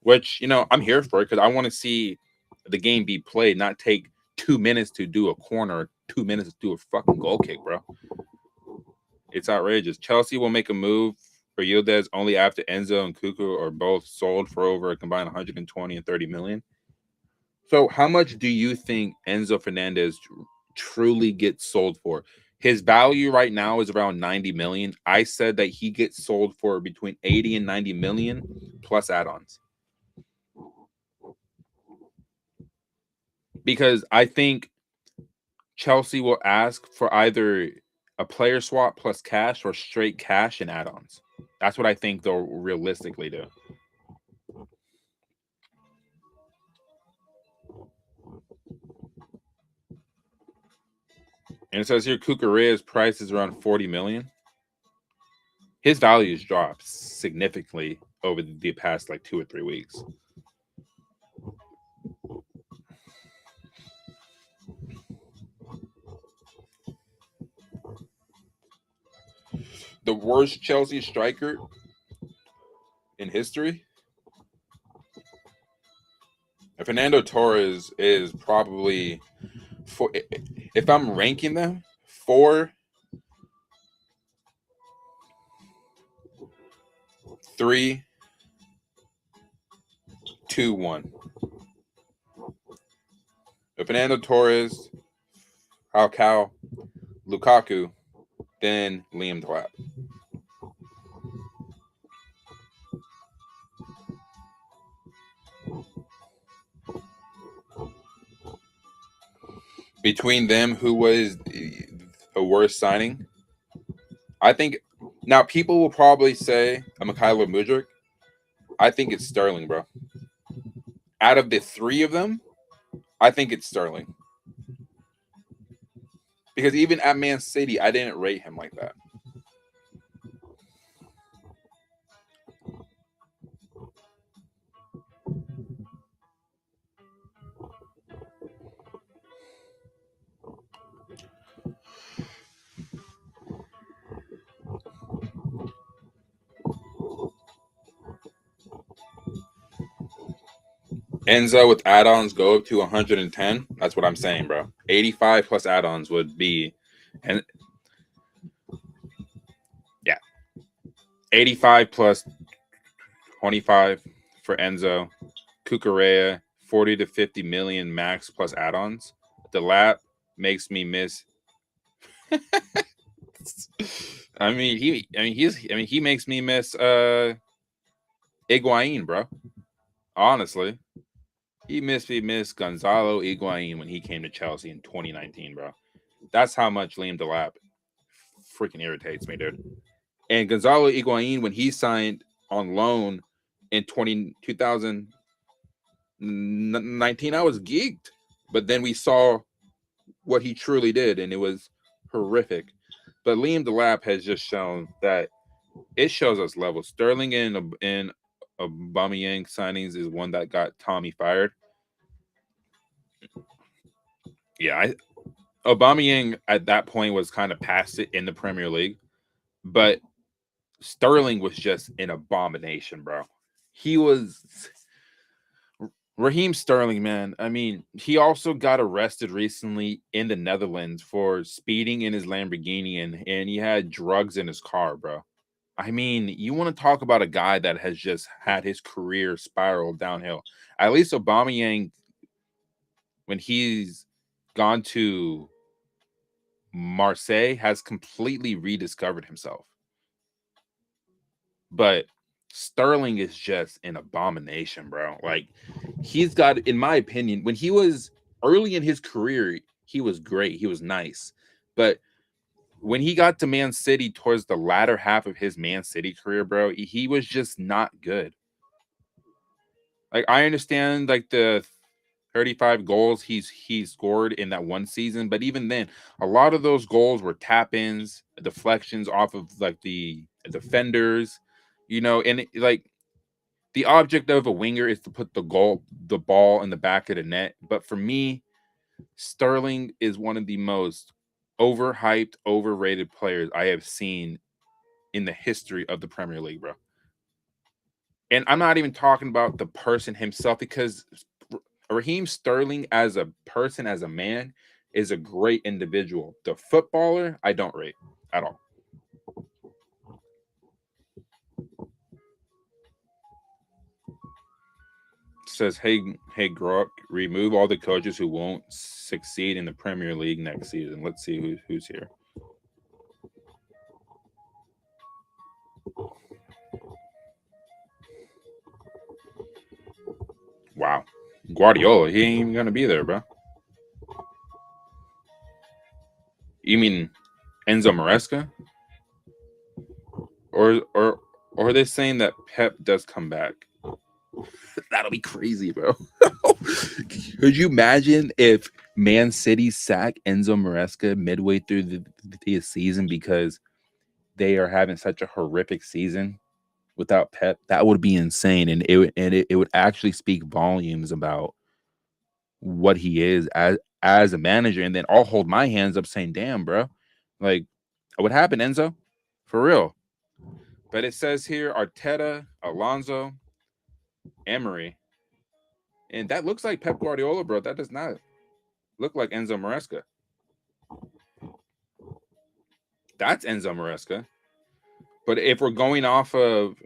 which, you know, I'm here for it because I want to see the game be played, not take 2 minutes to do a corner, 2 minutes to do a fucking goal kick, bro. It's outrageous. Chelsea will make a move for Yildiz only after Enzo and Cuckoo are both sold for over a combined 120 and 30 million. So how much do you think Enzo Fernandez truly gets sold for? His value right now is around 90 million. I said that he gets sold for between 80 and 90 million plus add-ons. Because I think Chelsea will ask for either a player swap plus cash or straight cash and add-ons. That's what I think they'll realistically do. And it says here Cucurella's price is around 40 million. His value's dropped significantly over the past like 2 or 3 weeks. The worst Chelsea striker in history. Fernando Torres is probably, if I'm ranking them, 4, 3, 2, 1. Fernando Torres, Falcao, Lukaku, then Liam Delap. Between them, who was the worst signing? I think now people will probably say Mikhailo Mudryk. I think it's Sterling, bro. Out of the 3 of them, I think it's Sterling. Because even at Man City, I didn't rate him like that. Enzo with add-ons go up to 110. That's what I'm saying, bro. 85 plus add-ons would be, and yeah, 85 plus 25 for Enzo. Cucurella, 40 to 50 million max plus add-ons. The lap makes me miss. he makes me miss Higuain, bro. Honestly. He miss Gonzalo Higuain when he came to Chelsea in 2019, bro. That's how much Liam Delap freaking irritates me, dude. And Gonzalo Higuain, when he signed on loan in 2019, I was geeked. But then we saw what he truly did, and it was horrific. But Liam Delap has just shown that it shows us levels. Sterling and Aubameyang signings is one that got Tommy fired. Yeah, Aubameyang at that point was kind of past it in the Premier League, but Sterling was just an abomination, bro. He was Raheem Sterling, man. I mean, he also got arrested recently in the Netherlands for speeding in his Lamborghini, and he had drugs in his car, bro. I mean, you want to talk about a guy that has just had his career spiral downhill. At least Aubameyang, when he's gone to Marseille, has completely rediscovered himself. But Sterling is just an abomination, bro. Like, he's got, in my opinion, when he was early in his career, he was great. He was nice. But when he got to Man City towards the latter half of his Man City career, bro, he was just not good. Like, I understand like the 35 goals he scored in that one season, but even then, a lot of those goals were tap-ins, deflections off of like the defenders, and like the object of a winger is to put the ball in the back of the net. But for me, Sterling is one of the most overhyped, overrated players I have seen in the history of the Premier League, bro. And I'm not even talking about the person himself, because Raheem Sterling as a person, as a man, is a great individual. The footballer, I don't rate at all. Says, hey, grow up, remove all the coaches who won't succeed in the Premier League next season. Let's see who's here. Wow. Guardiola, he ain't even gonna be there, bro. You mean Enzo Maresca? Or are they saying that Pep does come back? That'll be crazy, bro. Could you imagine if Man City sack Enzo Maresca midway through the season because they are having such a horrific season without Pep? That would be insane, and it would actually speak volumes about what he is as a manager. And then I'll hold my hands up saying, "Damn, bro, like what happened, Enzo? For real." But it says here Arteta, Alonso, Emery, and that looks like Pep Guardiola, bro. That does not look like Enzo Maresca. That's Enzo Maresca. But if we're going off of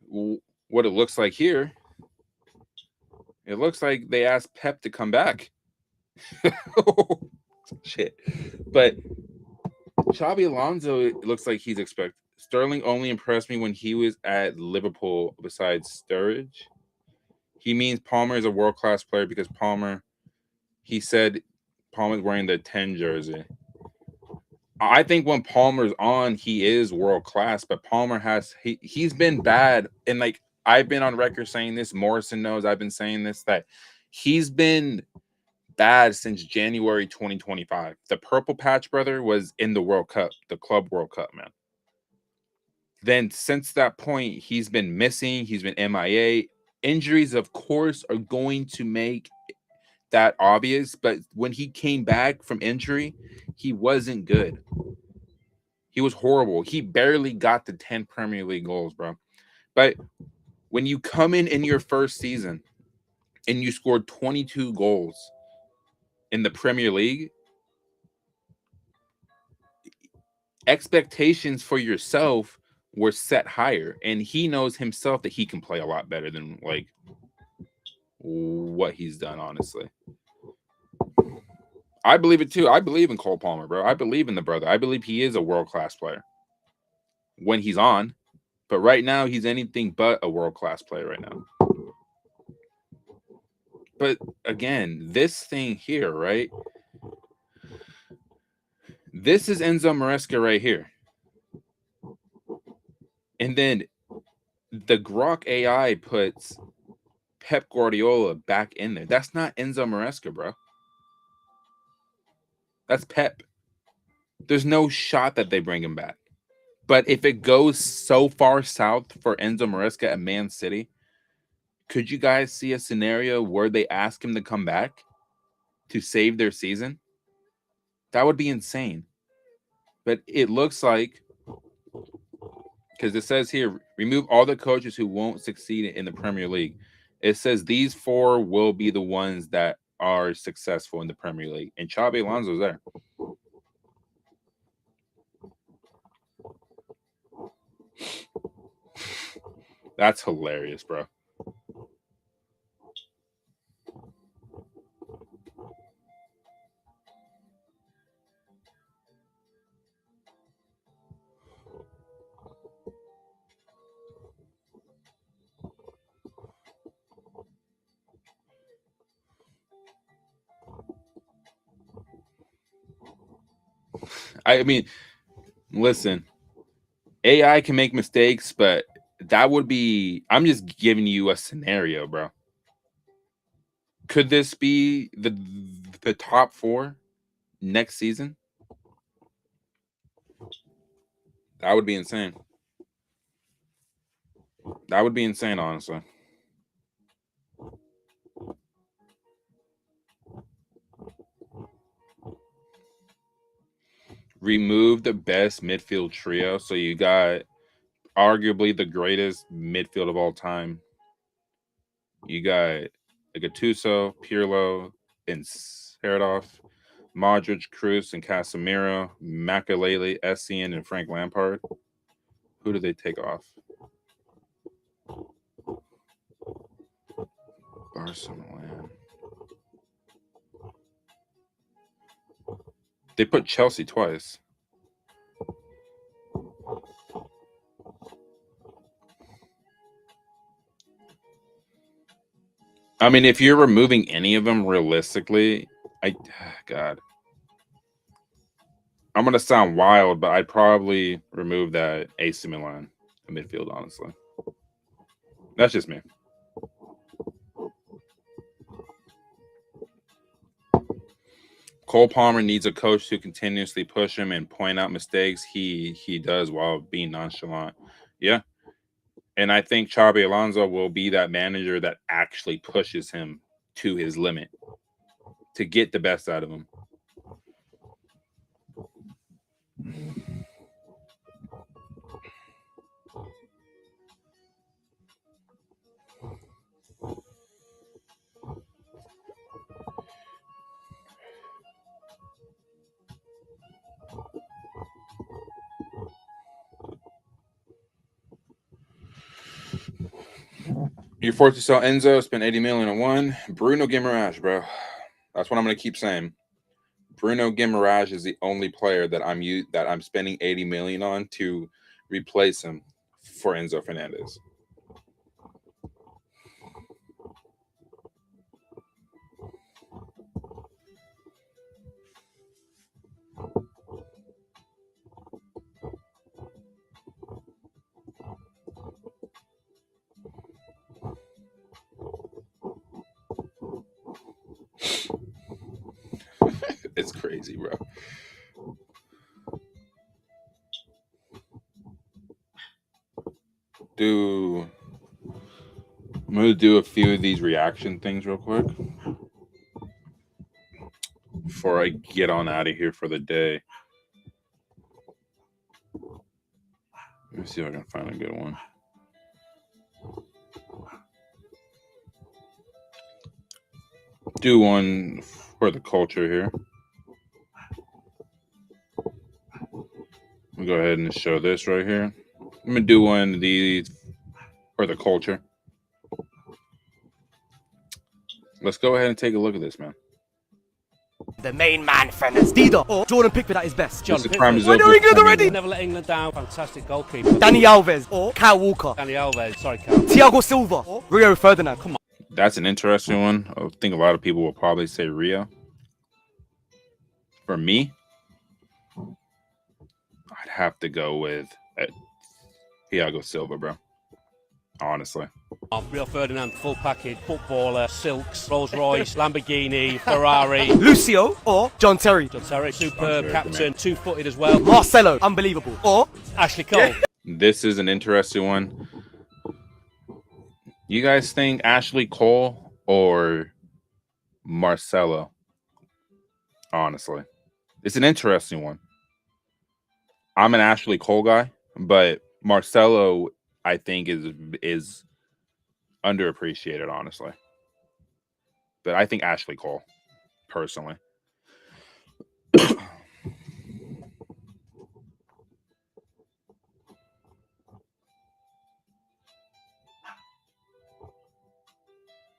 what it looks like here, it looks like they asked Pep to come back. Shit. But Xabi Alonso, it looks like he's expected. Sterling only impressed me when he was at Liverpool besides Sturridge. He means Palmer is a world-class player because Palmer, he said Palmer's wearing the 10 jersey. I think when Palmer's on, he is world-class, but Palmer he's been bad. And like I've been on record saying this, Morrison knows I've been saying this, that he's been bad since January 2025. The Purple Patch brother was in the World Cup, the Club World Cup, man. Then since that point, he's been missing. He's been MIA. Injuries, of course, are going to make that obvious. But when he came back from injury, he wasn't good. He was horrible. He barely got the 10 Premier League goals, bro. But when you come in your first season and you scored 22 goals in the Premier League, expectations for yourself were set higher, and he knows himself that he can play a lot better than like what he's done, honestly. I believe it too. I believe in Cole Palmer, bro. I believe in the brother. I believe he is a world-class player when he's on, but right now he's anything but a world-class player right now. But again, this thing here, right? This is Enzo Maresca right here. And then the Grok AI puts Pep Guardiola back in there. That's not Enzo Maresca, bro. That's Pep. There's no shot that they bring him back. But if it goes so far south for Enzo Maresca at Man City, could you guys see a scenario where they ask him to come back to save their season? That would be insane. But it looks like, because it says here, remove all the coaches who won't succeed in the Premier League. It says these 4 will be the ones that are successful in the Premier League. And Xabi Alonso's there. That's hilarious, bro. I mean, listen, AI can make mistakes, but that would be, I'm just giving you a scenario, bro. Could this be the top 4 next season? That would be insane. That would be insane, honestly. Remove the best midfield trio. So you got arguably the greatest midfield of all time. You got Gattuso, Pirlo, and Serdov, Modric, Kroos, and Casemiro, Makelele, Essien, and Frank Lampard. Who do they take off? Barcelona. They put Chelsea twice. I mean, if you're removing any of them realistically, God. I'm gonna sound wild, but I'd probably remove that AC Milan midfield. Honestly, that's just me. Cole Palmer needs a coach to continuously push him and point out mistakes. He does while being nonchalant. Yeah. And I think Xabi Alonso will be that manager that actually pushes him to his limit to get the best out of him. You're forced to sell Enzo, spend 80 million on one. Bruno Guimaraes, bro. That's what I'm gonna keep saying. Bruno Guimaraes is the only player that I'm spending 80 million on to replace him for Enzo Fernandez. It's crazy, bro. I'm gonna do a few of these reaction things real quick before I get on out of here for the day. Let me see if I can find a good one. Do one for the culture here. We'll go ahead and show this right here. I'm gonna do one of these for the culture. Let's go ahead and take a look at this, man. The main man, Fernandez. Dida or Jordan Pickford at his best. John Pickford. Why are England already? Never let England down. Fantastic goalkeeper. Danny Alves or Kyle Walker. Danny Alves. Sorry, Kyle. Thiago Silva or Rio Ferdinand. Come on. That's an interesting one. I think a lot of people will probably say Rio. For me, I'd have to go with Thiago Silva, bro. Honestly. Real Ferdinand, full package, footballer, silks, Rolls Royce, Lamborghini, Ferrari. Lucio or John Terry. John Terry, superb captain, two-footed as well. Marcelo, unbelievable. Or Ashley Cole. This is an interesting one. You guys think Ashley Cole or Marcelo? Honestly, it's an interesting one. I'm an Ashley Cole guy, but Marcelo, I think, is underappreciated, honestly. But I think Ashley Cole, personally.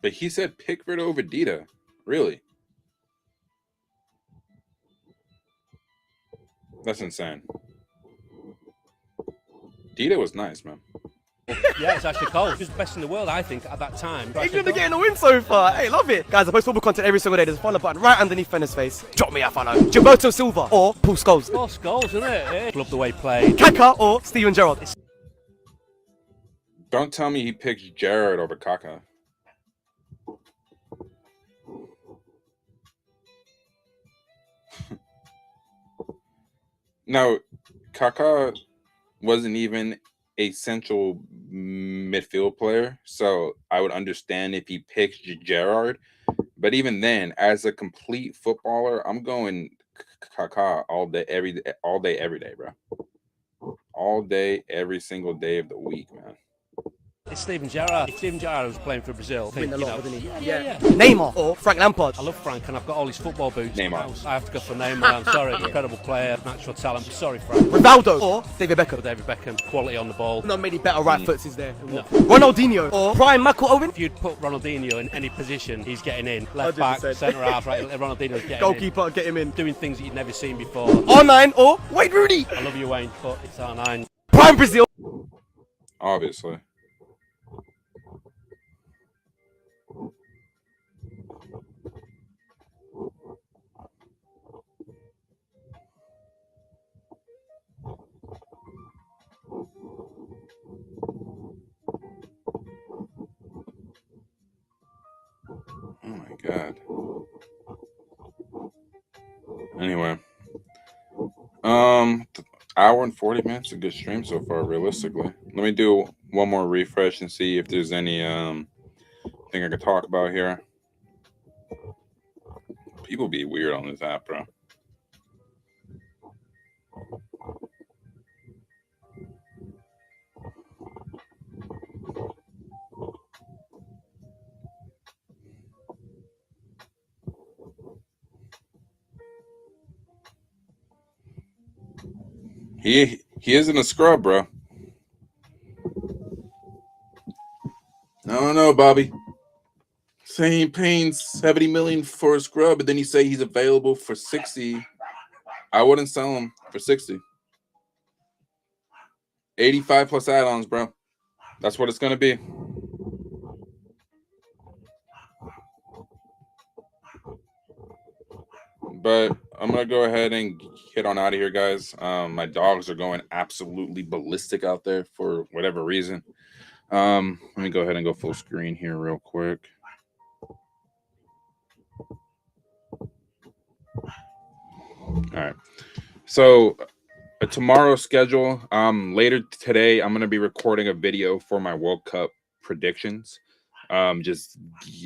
But he said Pickford over Dida. Really? That's insane. Dida was nice, man. Yeah, it's Ashley Cole. He was the best in the world, I think, at that time. England are getting a win so far. Hey, love it. Guys, I post football content every single day. There's a follow button right underneath Fenner's face. Drop me a follow. Gilberto Silva or Paul Scholes. Paul Scholes, isn't it? Love the way he played. Kaka or Steven Gerrard. Don't tell me he picked Gerrard over Kaká. No, Kaká wasn't even a central midfield player, so I would understand if he picked Gerrard. But even then, as a complete footballer, I'm going Kaká all day, every day, bro. All day, every single day of the week, man. It's Steven Gerrard. If Steven Gerrard was playing for Brazil, Win a lot, wouldn't he? Yeah. Neymar or Frank Lampard. I love Frank, and I've got all his football boots. Neymar. I have to go for Neymar. I'm sorry. Incredible player, natural talent. Sorry, Frank. Rivaldo or David Beckham. David Beckham, quality on the ball. Not many better right foots is there. No. Ronaldinho or Brian McElroy. If you'd put Ronaldinho in any position, he's getting in. Left back, 100%. centre half, right? Ronaldinho's getting Goalkeeper, get him in. in. Doing things that you've never seen before. R9 or Wayne Rooney. I love you, Wayne, but it's R9. Prime Brazil. Obviously. Oh my god. Anyway, hour and 40 minutes, a good stream so far. Realistically, let me do one more refresh and see if there's any thing I could talk about here. People be weird on this app, bro. He isn't a scrub, bro. No, Bobby. Saying paying 70 million for a scrub, but then you say he's available for 60. I wouldn't sell him for 60. 85 plus add-ons, bro. That's what it's gonna be. But I'm gonna go ahead and get on out of here, guys. My dogs are going absolutely ballistic out there for whatever reason. Let me go ahead and go full screen here real quick. All right. So tomorrow's schedule. Later today, I'm gonna be recording a video for my World Cup predictions. Just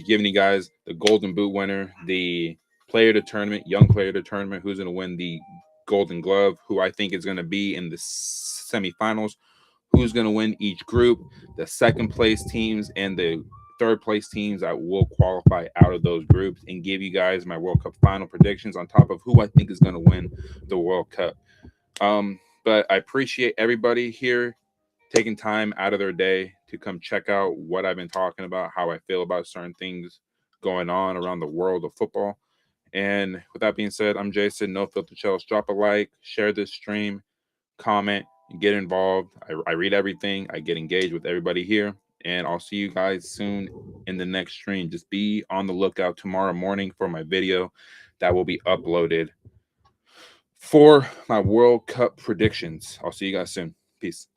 giving you guys the Golden Boot winner, the player to tournament, young player to tournament, who's going to win the Golden Glove, who I think is going to be in the semifinals, who's going to win each group, the second place teams and the third place teams that will qualify out of those groups, and give you guys my World Cup final predictions on top of who I think is going to win the World Cup. But I appreciate everybody here taking time out of their day to come check out what I've been talking about, how I feel about certain things going on around the world of football. And with that being said, I'm Jason, No Filter Chels. Drop a like, share this stream, comment, get involved. I read everything. I get engaged with everybody here. And I'll see you guys soon in the next stream. Just be on the lookout tomorrow morning for my video that will be uploaded for my World Cup predictions. I'll see you guys soon. Peace.